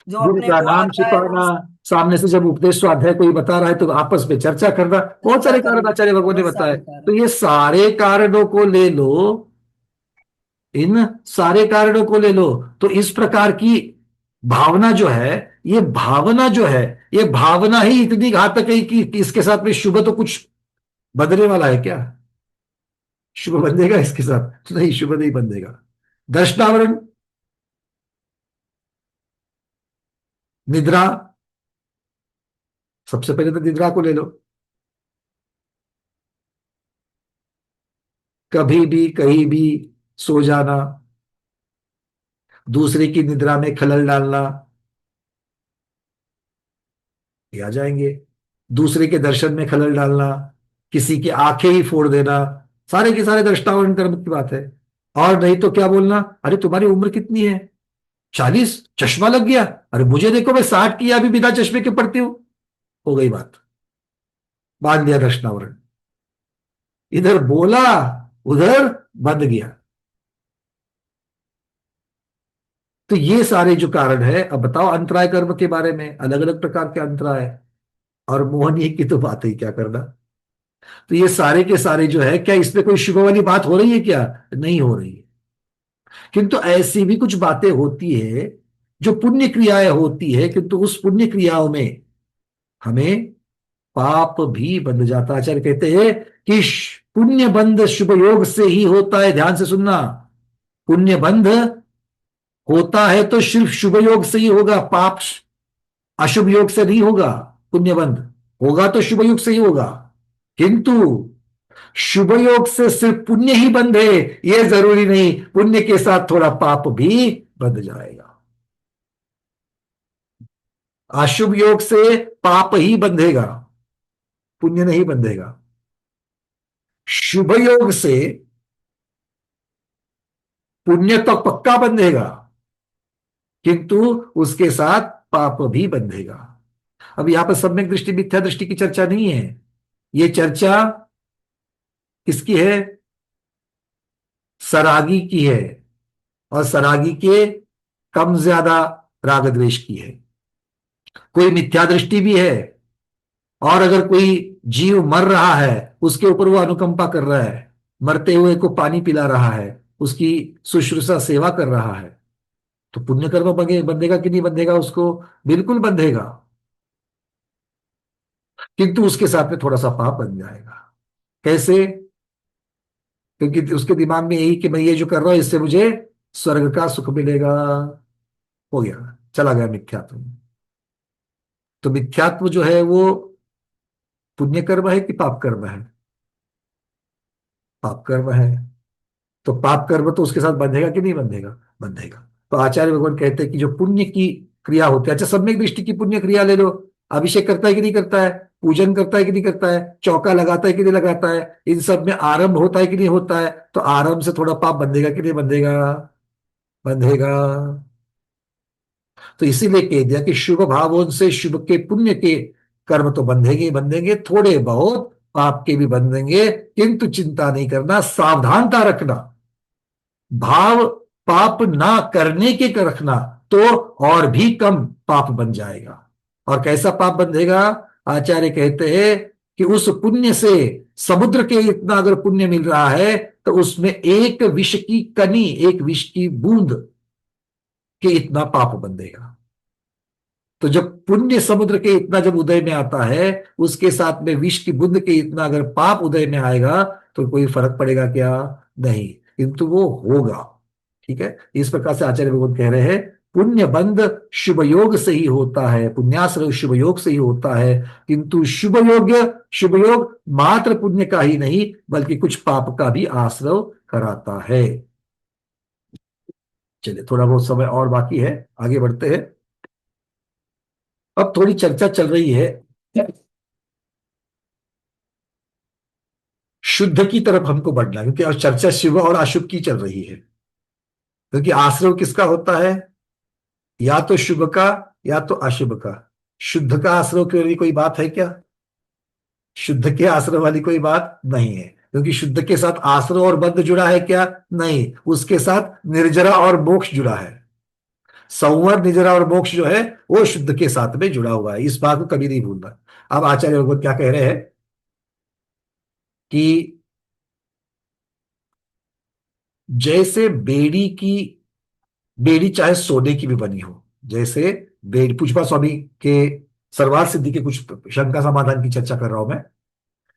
जो गुरु अपने का को नाम आता है वो छिपाना, सामने से जब उपदेश स्वाध्याय कोई बता रहा है तो आपस में चर्चा करना, बहुत चर्चा सारे कारण करना, आचार्य भगवान ने बहुत बताए। सारे तो कारण। ये सारे कारणों को ले लो, इन सारे कारणों को ले लो, तो इस प्रकार की भावना जो है, ये भावना जो है, ये भावना ही इतनी घातक है कि इसके साथ में शुभ तो कुछ बदलने वाला है क्या? शुभ बंधेगा इसके साथ? नहीं, शुभ नहीं बंधेगा। दर्शनावरण, निद्रा, सबसे पहले तो निद्रा को ले लो। कभी भी कहीं भी सो जाना, दूसरे की निद्रा में खलल डालना, ये आ जाएंगे। दूसरे के दर्शन में खलल डालना, किसी की आंखें ही फोड़ देना, सारे के सारे दृष्टावरण कर्म की बात है। और नहीं तो क्या बोलना, अरे तुम्हारी उम्र कितनी है? 40, चश्मा लग गया? अरे मुझे देखो, मैं 60 की अभी बिना चश्मे के पढ़ती हूं। हो गई बात, बांध दिया दृष्टावरण, इधर बोला उधर बंध गया। तो ये सारे जो कारण है, अब बताओ अंतराय कर्म के बारे में, अलग अलग प्रकार के अंतराय, और मोहनी की तो बात ही क्या करना। तो ये सारे के सारे जो है, क्या इसमें कोई शुभ वाली बात हो रही है क्या? नहीं हो रही है। किंतु ऐसी भी कुछ बातें होती है जो पुण्य क्रियाएं होती है, किंतु उस पुण्य क्रियाओं में हमें पाप भी बंध जाता है। आचार्य कहते हैं कि पुण्य बंध शुभ योग से ही होता है। ध्यान से सुनना, पुण्य बंध होता है तो सिर्फ शुभ योग से ही होगा, पाप अशुभ योग से नहीं होगा। पुण्य बंध होगा तो शुभ योग से ही होगा, किंतु शुभ योग से सिर्फ पुण्य ही बंधे ये जरूरी नहीं, पुण्य के साथ थोड़ा पाप भी बंध जाएगा। अशुभ योग से पाप ही बंधेगा, पुण्य नहीं बंधेगा। शुभ योग से पुण्य तो पक्का बंधेगा, किंतु उसके साथ पाप भी बंधेगा। अब यहां पर सम्यक दृष्टि मिथ्या दृष्टि की चर्चा नहीं है, ये चर्चा किसकी है? सरागी की है, और सरागी के कम ज्यादा राग द्वेष की है। कोई मिथ्या दृष्टि भी है, और अगर कोई जीव मर रहा है उसके ऊपर वो अनुकंपा कर रहा है, मरते हुए को पानी पिला रहा है, उसकी शुश्रूषा सेवा कर रहा है, तो पुण्य कर्म बंधेगा कि नहीं बंधेगा? उसको बिल्कुल बंधेगा, किंतु उसके साथ में थोड़ा सा पाप बन जाएगा। कैसे? क्योंकि उसके दिमाग में यही कि मैं ये जो कर रहा हूं इससे मुझे स्वर्ग का सुख मिलेगा। हो गया, चला गया मिथ्यात्व। तो मिथ्यात्व जो है वो पुण्य कर्म है कि पाप कर्म है? पाप कर्म है। तो पाप कर्म तो उसके साथ बंधेगा कि नहीं बंधेगा? बंधेगा। तो आचार्य भगवान कहते हैं कि जो पुण्य की क्रिया होती है, अच्छा सम्यक दृष्टि की पुण्य क्रिया ले लो, अभिषेक करता है कि नहीं करता है, पूजन करता है कि नहीं करता है, चौका लगाता है कि नहीं लगाता है, इन सब में आरंभ होता है कि नहीं होता है, तो आरंभ से थोड़ा पाप बंधेगा कि नहीं बंधेगा? बंधेगा। तो इसीलिए कह दिया कि शुभ भावों से शुभ के पुण्य के कर्म तो बंधेंगे ही बंधेंगे, थोड़े बहुत पाप के भी बंधेंगे, किंतु चिंता नहीं करना, सावधानता रखना, भाव पाप ना करने के कर रखना, तो और भी कम पाप बन जाएगा। और कैसा पाप बंधेगा? आचार्य कहते हैं कि उस पुण्य से समुद्र के इतना अगर पुण्य मिल रहा है तो उसमें एक विष की कनी, एक विष की बूंद के इतना पाप बंधेगा। तो जब पुण्य समुद्र के इतना जब उदय में आता है, उसके साथ में विष की बूंद के इतना अगर पाप उदय में आएगा तो कोई फर्क पड़ेगा क्या? नहीं, किंतु वो होगा। ठीक है, इस प्रकार से आचार्य भगवान कह रहे हैं पुण्य बंध शुभ योग से ही होता है, पुण्याश्रय शुभ योग से ही होता है, किंतु शुभ योग मात्र पुण्य का ही नहीं बल्कि कुछ पाप का भी आश्रय कराता है। चलिए, थोड़ा बहुत समय और बाकी है, आगे बढ़ते हैं। अब थोड़ी चर्चा चल रही है शुद्ध की तरफ हमको बढ़ना, क्योंकि अब चर्चा शुभ और अशुभ की चल रही है। क्योंकि आश्रव किसका होता है? या तो शुभ का या तो अशुभ का। शुद्ध का आश्रव की वाली कोई बात है क्या? शुद्ध के आश्रव वाली कोई बात नहीं है, क्योंकि शुद्ध के साथ आश्रव और बंध जुड़ा है क्या? नहीं, उसके साथ निर्जरा और मोक्ष जुड़ा है। संवर, निर्जरा और मोक्ष जो है वो शुद्ध के साथ में जुड़ा हुआ है, इस बात को कभी नहीं भूलना। अब आचार्य भगवत क्या कह रहे हैं कि जैसे बेड़ी चाहे सोने की भी बनी हो, जैसे बेड़ी, पुष्पा स्वामी के सर्वार्थ सिद्धि के कुछ शंका समाधान की चर्चा कर रहा हूं मैं।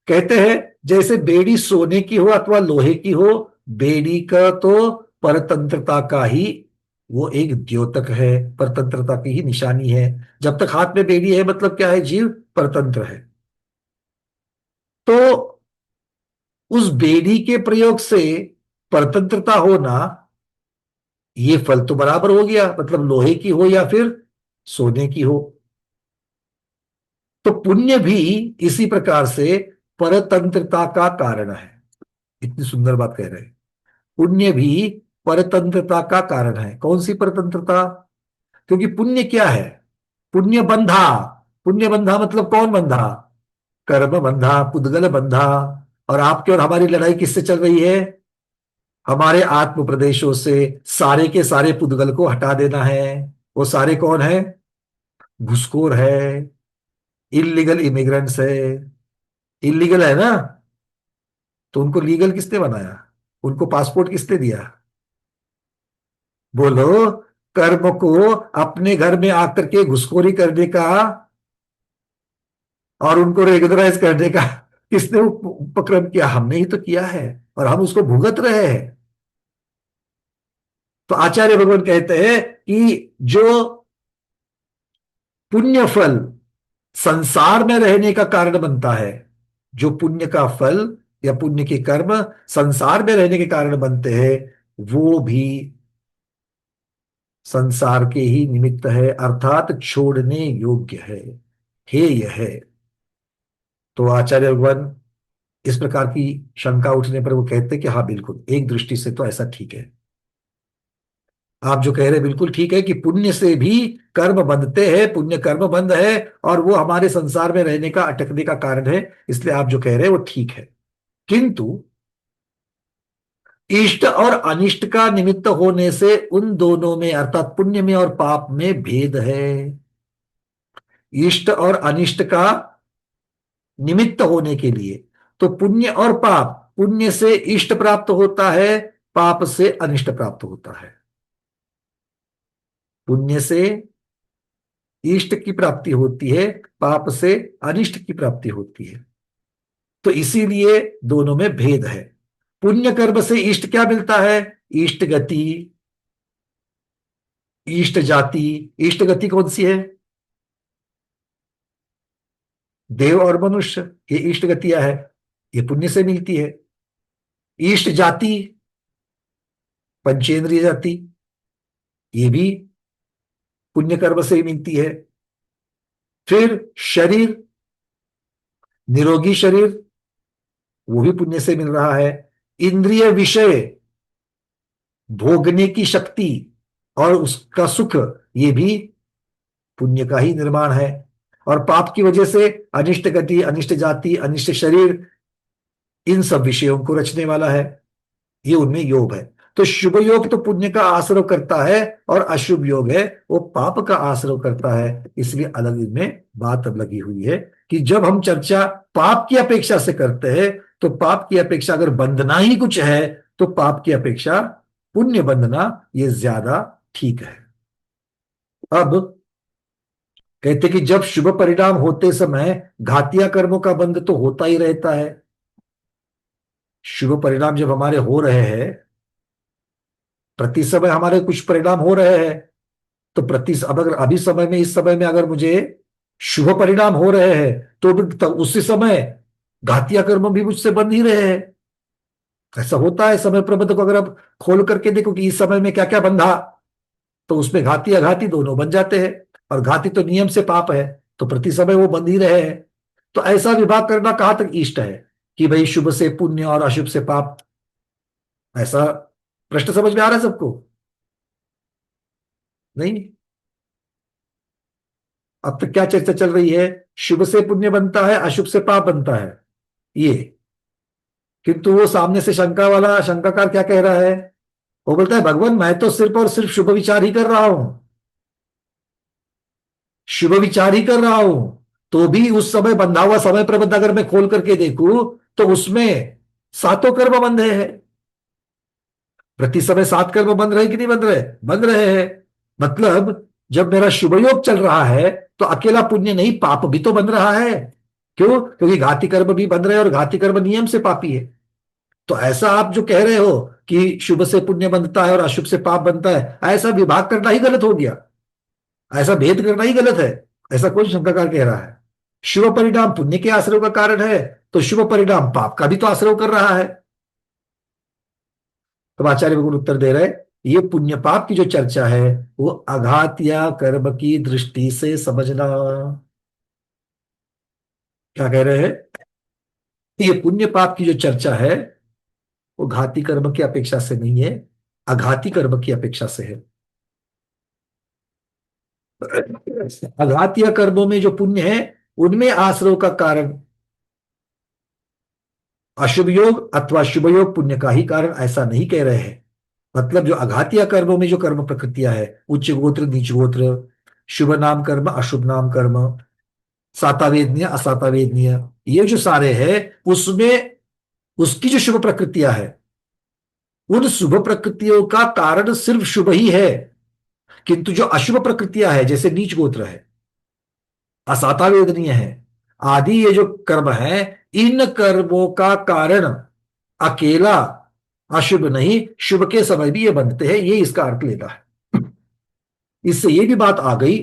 कहते हैं जैसे बेड़ी सोने की हो अथवा लोहे की हो, बेड़ी का तो परतंत्रता का ही वो एक द्योतक है, परतंत्रता की ही निशानी है। जब तक हाथ में बेड़ी है मतलब क्या है? जीव परतंत्र है। तो उस बेड़ी के प्रयोग से परतंत्रता होना, ये फल तो बराबर हो गया, मतलब लोहे की हो या फिर सोने की हो। तो पुण्य भी इसी प्रकार से परतंत्रता का कारण है। इतनी सुंदर बात कह रहे हैं, पुण्य भी परतंत्रता का कारण है। कौन सी परतंत्रता? क्योंकि पुण्य क्या है? पुण्य बंधा। पुण्य बंधा मतलब कौन बंधा? कर्म बंधा, पुद्गल बंधा। और आपकी और हमारी लड़ाई किससे चल रही है? हमारे आत्म प्रदेशों से सारे के सारे पुद्गल को हटा देना है। वो सारे कौन है? घुसखोर है, इलीगल इमिग्रेंट्स है। इलीगल है ना, तो उनको लीगल किसने बनाया? उनको पासपोर्ट किसने दिया? बोलो। कर्म को अपने घर में आकर के घुसखोरी करने का और उनको रेगुलराइज करने का किसने उपक्रम किया? हमने ही तो किया है, और हम उसको भुगत रहे हैं। तो आचार्य भगवान कहते हैं कि जो पुण्य फल संसार में रहने का कारण बनता है, जो पुण्य का फल या पुण्य के कर्म संसार में रहने के कारण बनते हैं, वो भी संसार के ही निमित्त है, अर्थात छोड़ने योग्य है, हेय है। तो आचार्य भगवान इस प्रकार की शंका उठने पर वो कहते हैं कि हाँ बिल्कुल, एक दृष्टि से तो ऐसा ठीक है। आप जो कह रहे हैं बिल्कुल ठीक है कि पुण्य से भी कर्म बंधते हैं, पुण्य कर्म बंध है, और वो हमारे संसार में रहने का, अटकने का कारण है। इसलिए आप जो कह रहे हैं वो ठीक है। किंतु इष्ट और अनिष्ट का निमित्त होने से उन दोनों में, अर्थात पुण्य में और पाप में भेद है। इष्ट और अनिष्ट का निमित्त होने के लिए तो पुण्य और पाप, पुण्य से इष्ट प्राप्त होता है, पाप से अनिष्ट प्राप्त होता है। पुण्य से इष्ट की प्राप्ति होती है, पाप से अनिष्ट की प्राप्ति होती है। तो इसीलिए दोनों में भेद है। पुण्य कर्म से इष्ट क्या मिलता है? इष्ट गति, इष्ट जाति। इष्ट गति कौन सी है? देव और मनुष्य, ये इष्ट गतियां है, ये पुण्य से मिलती है। इष्ट जाति, पंचेंद्रिय जाति, ये भी पुण्य कर्म से ही मिलती है। फिर शरीर, निरोगी शरीर, वो भी पुण्य से मिल रहा है। इंद्रिय विषय, भोगने की शक्ति और उसका सुख, ये भी पुण्य का ही निर्माण है। और पाप की वजह से अनिष्ट गति, अनिष्ट जाति, अनिष्ट शरीर, इन सब विषयों को रचने वाला है, ये उनमें योग है। तो शुभ योग तो पुण्य का आश्रव करता है, और अशुभ योग है वो पाप का आश्रव करता है। इसलिए अलग इनमें बात अब लगी हुई है कि जब हम चर्चा पाप की अपेक्षा से करते हैं, तो पाप की अपेक्षा अगर बंधना ही कुछ है, तो पाप की अपेक्षा पुण्य बंधना ये ज्यादा ठीक है। अब कहते कि जब शुभ परिणाम होते समय घातिया कर्मों का बंध तो होता ही रहता है। शुभ परिणाम जब हमारे हो रहे हैं, प्रति समय हमारे कुछ परिणाम हो रहे हैं, तो अब अगर अभी समय में, इस समय में अगर मुझे शुभ परिणाम हो रहे हैं, तो उसी समय घातिया कर्म भी मुझसे बंध ही रहे हैं। ऐसा होता है समय प्रबंध को अगर आप खोल करके देखो कि इस समय में क्या क्या बंधा, तो उसमें घाती अघाती दोनों बन जाते हैं। और घाती तो नियम से पाप है, तो प्रति समय वो बंध ही रहे हैं। तो ऐसा विभाग करना कहां तक इष्ट है कि भाई शुभ से पुण्य और अशुभ से पाप? ऐसा प्रश्न समझ में आ रहा है सबको? नहीं। अब तक क्या चर्चा चल रही है? शुभ से पुण्य बनता है, अशुभ से पाप बनता है, ये। किंतु वो सामने से शंका वाला शंकाकार क्या कह रहा है? वो बोलता है भगवान मैं तो सिर्फ और सिर्फ शुभ विचार ही कर रहा हूं, शुभ विचार ही कर रहा हूं, तो भी उस समय बंधा हुआ समय प्रबंध अगर मैं खोल करके देखूं तो उसमें सातों कर्म बंधे हैं। प्रति समय 7 कर्म बंध रहे कि नहीं बंध रहे? बंध रहे हैं। मतलब जब मेरा शुभ योग चल रहा है तो अकेला पुण्य नहीं, पाप भी तो बन रहा है। क्यों? क्योंकि घाती कर्म भी बन रहे हैं और घाती कर्म नियम से पापी है। तो ऐसा आप जो कह रहे हो कि शुभ से पुण्य बनता है और अशुभ से पाप बनता है, ऐसा विभाग करना ही गलत हो गया, ऐसा भेद करना ही गलत है, ऐसा कौन शंकाकार कह रहा है? शुभ परिणाम पुण्य के आश्रय का कारण है, तो शुभ परिणाम पाप का भी तो आश्रय कर रहा है। तो आचार्य भगवान उत्तर दे रहे, ये पुण्य पाप की जो चर्चा है वो आघात या कर्म की दृष्टि से समझना। क्या कह रहे हैं? ये पुण्य पाप की जो चर्चा है वो घाती कर्म की अपेक्षा से नहीं है, आघाती कर्म की अपेक्षा से है। आघातीय कर्मों में जो पुण्य है उनमें आश्रय का कारण अशुभ योग अथवा शुभ योग पुण्य का ही कारण, ऐसा नहीं कह रहे हैं। मतलब जो आघातीय कर्मों में जो कर्म प्रकृतियां है, उच्च गोत्र नीच गोत्र, शुभ नाम कर्म अशुभ नाम कर्म, सातावेदनीय असातावेदनीय, ये जो सारे हैं उसमें उसकी जो शुभ प्रकृतियां है उन शुभ प्रकृतियों का कारण सिर्फ शुभ ही है। किंतु जो अशुभ प्रकृतियां है जैसे नीच गोत्र है, असातावेदनीय है आदि, ये जो कर्म है इन कर्मों का कारण अकेला अशुभ नहीं, शुभ के समय भी ये बनते हैं, ये इसका अर्थ लेता है। इससे ये भी बात आ गई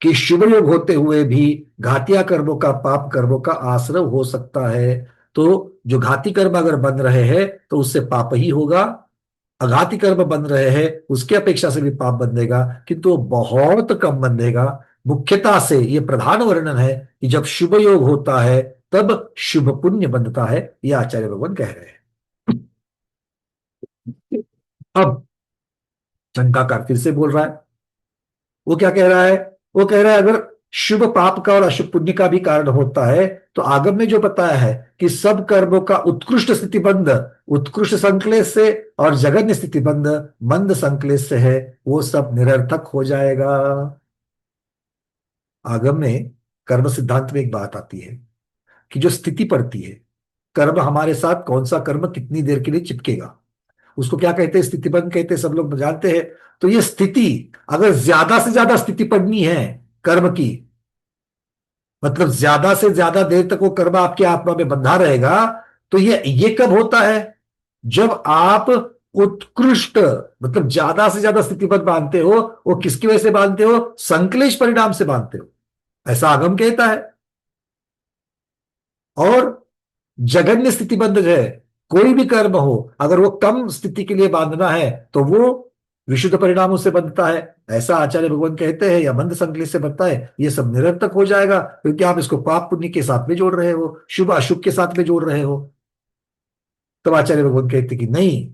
कि शुभ योग होते हुए भी घातिया कर्मों का पाप कर्मों का आश्रय हो सकता है। तो जो घाती कर्म अगर बन रहे हैं तो उससे पाप ही होगा, अघाती कर्म बन रहे हैं उसके अपेक्षा से भी पाप बंधेगा, किंतु वो बहुत कम बंधेगा। मुख्यता से ये प्रधान वर्णन है कि जब शुभ योग होता है तब शुभ पुण्य बनता है, यह आचार्य भगवान कह रहे हैं। अब शंकाकार फिर से बोल रहा है। वो क्या कह रहा है? वो कह रहा है अगर शुभ पाप का और अशुभ पुण्य का भी कारण होता है तो आगम ने जो बताया है कि सब कर्मों का उत्कृष्ट स्थितिबंध उत्कृष्ट संक्लेश से और जघन्य स्थितिबंध मंद संक्लेश से है, वो सब निरर्थक हो जाएगा। आगम में कर्म सिद्धांत में एक बात आती है कि जो स्थिति पड़ती है, कर्म हमारे साथ कौन सा कर्म कितनी देर के लिए चिपकेगा, उसको क्या कहते हैं? स्थितिबंध कहते हैं, सब लोग जानते हैं। तो ये स्थिति अगर ज्यादा से ज्यादा स्थिति पड़नी है कर्म की, मतलब ज्यादा से ज्यादा देर तक वो कर्म आपकी आत्मा में बंधा रहेगा, तो ये कब होता है? जब आप उत्कृष्ट मतलब ज्यादा से ज्यादा स्थितिबद्ध बांधते हो। वो किसकी वजह से बांधते हो? संक्लेश परिणाम से बांधते हो, ऐसा आगम कहता है। और जघन्य स्थितिबद्ध है, कोई भी कर्म हो अगर वो कम स्थिति के लिए बांधना है तो वो विशुद्ध परिणामों से बनता है, ऐसा आचार्य भगवान कहते हैं, या मंद संकलित से बनता है। ये सब निरर्थक हो जाएगा क्योंकि आप इसको पाप पुण्य के साथ में जोड़ रहे हो, शुभ अशुभ के साथ में जोड़ रहे हो। तब आचार्य भगवान कहते कि नहीं,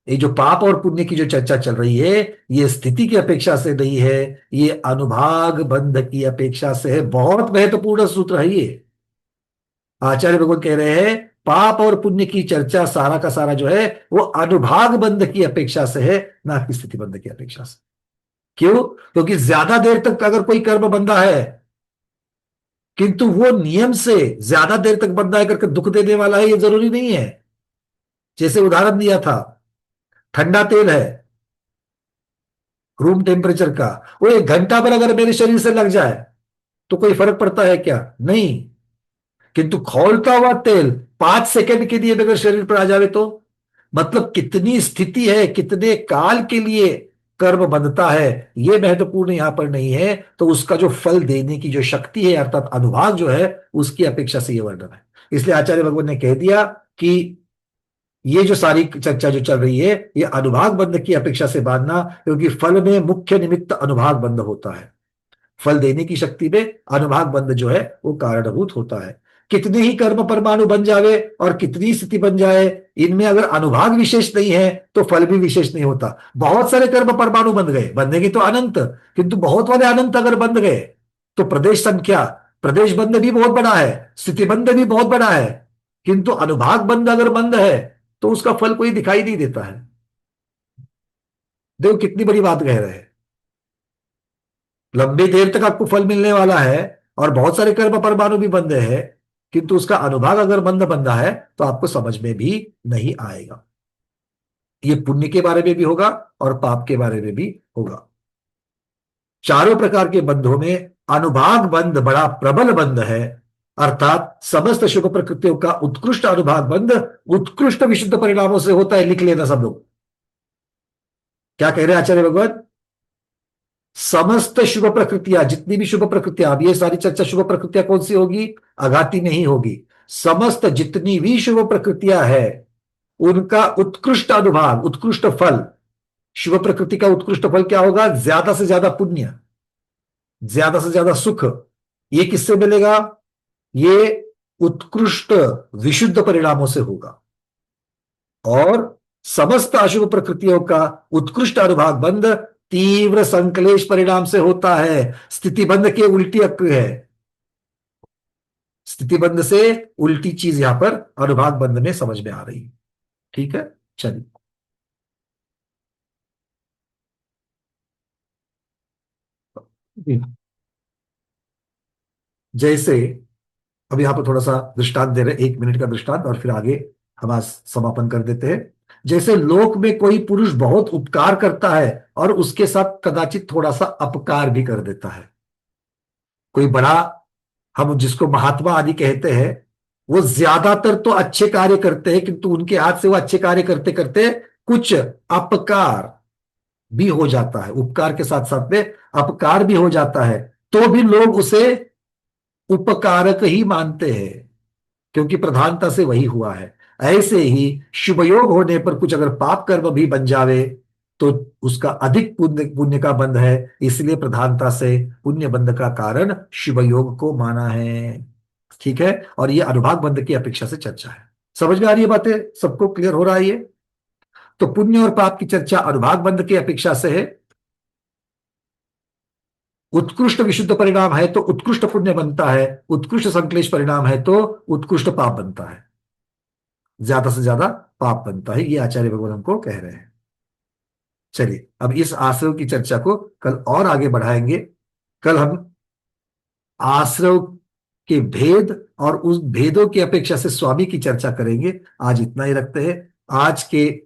ये जो पाप और पुण्य की जो चर्चा चल रही है ये स्थिति की अपेक्षा से नहीं है, ये अनुभाग बंध की अपेक्षा से है। बहुत महत्वपूर्ण सूत्र है ये। आचार्य भगवान कह रहे हैं पाप और पुण्य की चर्चा सारा का सारा जो है वो अनुभाग बंध की अपेक्षा से है, ना कि स्थिति बंध की अपेक्षा से। क्यों? क्योंकि ज्यादा देर तक अगर कोई कर्म बंधा है किंतु वो नियम से ज्यादा देर तक बंधा है करके दुख देने वाला है, ये जरूरी नहीं है। जैसे उदाहरण दिया था, ठंडा तेल है रूम टेम्परेचर का, वो 1 घंटा पर अगर मेरे शरीर से लग जाए तो कोई फर्क पड़ता है क्या? नहीं। किंतु खौलता हुआ तेल 5 सेकंड के लिए अगर शरीर पर आ जावे तो मतलब कितनी स्थिति है, कितने काल के लिए कर्म बंधता है, यह महत्वपूर्ण यहां पर नहीं है। तो उसका जो फल देने की जो शक्ति है अर्थात अनुभाग जो है उसकी अपेक्षा से यह वर्णन है। इसलिए आचार्य भगवान ने कह दिया कि ये जो सारी चर्चा जो चल रही है ये अनुभाग बंध की अपेक्षा से बांधना, क्योंकि फल में मुख्य निमित्त अनुभाग बंध होता है। फल देने की शक्ति में अनुभाग बंध जो है वो कारणभूत होता है। कितने ही कर्म परमाणु बन जावे और कितनी स्थिति बन जाए, इनमें अगर अनुभाग विशेष नहीं है तो फल भी विशेष नहीं होता। बहुत सारे कर्म परमाणु बन गए, बनेंगे तो अनंत, किंतु बहुत वाले अनंत अगर बन गए तो प्रदेश संख्या, प्रदेश बंध भी बहुत बड़ा है, स्थिति बंध भी बहुत बड़ा है, किंतु अनुभाग बंध अगर बंध है तो उसका फल कोई दिखाई नहीं देता है। देखो कितनी बड़ी बात कह रहे हैं। लंबी देर तक आपको फल मिलने वाला है और बहुत सारे कर्म परमाणु भी बंधे हैं, किंतु उसका अनुभाग अगर बंध बंधा है तो आपको समझ में भी नहीं आएगा। ये पुण्य के बारे में भी होगा और पाप के बारे में भी होगा। चारों प्रकार के बंधों में अनुभाग बंध बड़ा प्रबल बंध है, अर्थात समस्त शुभ प्रकृतियों का उत्कृष्ट अनुभाग बंध उत्कृष्ट विशुद्ध परिणामों से होता है। लिख लेना सब लोग, क्या कह रहे हैं आचार्य भगवान? समस्त शुभ प्रकृतियां, जितनी भी शुभ प्रकृतियां, अब ये सारी चर्चा शुभ प्रकृतियां कौन सी होगी? आघाती नहीं होगी। समस्त जितनी भी शुभ प्रकृतियां है उनका उत्कृष्ट अनुभाग, उत्कृष्ट फल, शुभ प्रकृति का उत्कृष्ट फल क्या होगा? ज्यादा से ज्यादा पुण्य, ज्यादा से ज्यादा सुख। ये किससे मिलेगा? ये उत्कृष्ट विशुद्ध परिणामों से होगा। और समस्त अशुभ प्रकृतियों का उत्कृष्ट अनुभाग बंध तीव्र संक्लेश परिणाम से होता है। स्थिति बंध के उल्टी अक्र है, स्थिति बंध से उल्टी चीज यहां पर अनुभाग बंध में समझ में आ रही है। ठीक है, चलिए जैसे अब यहां पर थोड़ा सा दृष्टांत दे रहे हैं, 1 मिनट का दृष्टांत, और फिर आगे हम आज समापन कर देते हैं। जैसे लोक में कोई पुरुष बहुत उपकार करता है और उसके साथ कदाचित थोड़ा सा अपकार भी कर देता है। कोई बड़ा, हम जिसको महात्मा आदि कहते हैं, वो ज्यादातर तो अच्छे कार्य करते हैं, किंतु उनके हाथ से वो अच्छे कार्य करते करते कुछ अपकार भी हो जाता है, उपकार के साथ साथ में अपकार भी हो जाता है, तो भी लोग उसे उपकारक ही मानते हैं, क्योंकि प्रधानता से वही हुआ है। ऐसे ही शुभ योग होने पर कुछ अगर पाप कर्म भी बन जावे तो उसका अधिक पुण्य पुण्य का बंध है, इसलिए प्रधानता से पुण्य बंध का कारण शुभ योग को माना है। ठीक है, और ये अनुभाग बंध की अपेक्षा से चर्चा है। समझ में आ रही है बातें? सबको क्लियर हो रहा है ये? तो पुण्य और पाप की चर्चा अनुभाग बंध की अपेक्षा से है। उत्कृष्ट विशुद्ध परिणाम है तो उत्कृष्ट पुण्य बनता है, उत्कृष्ट संक्लेश परिणाम है तो उत्कृष्ट पाप बनता है, ज्यादा से ज्यादा पाप बनता है। ये आचार्य भगवान हमको कह रहे हैं। चलिए अब इस आश्रव की चर्चा को कल और आगे बढ़ाएंगे। कल हम आश्रव के भेद और उस भेदों की अपेक्षा से स्वामी की चर्चा करेंगे। आज इतना ही रखते हैं। आज के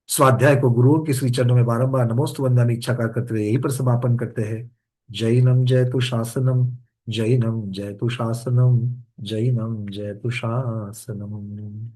स्वाध्याय को गुरुओं की श्री चरणों में बारंबार नमोस्तु वंदनामि इच्छा करते हुए यहीं पर समापन करते हैं। जैनम जयतु शासनम, जैनम जयतु शासनम, जैनम जयतु शासनम।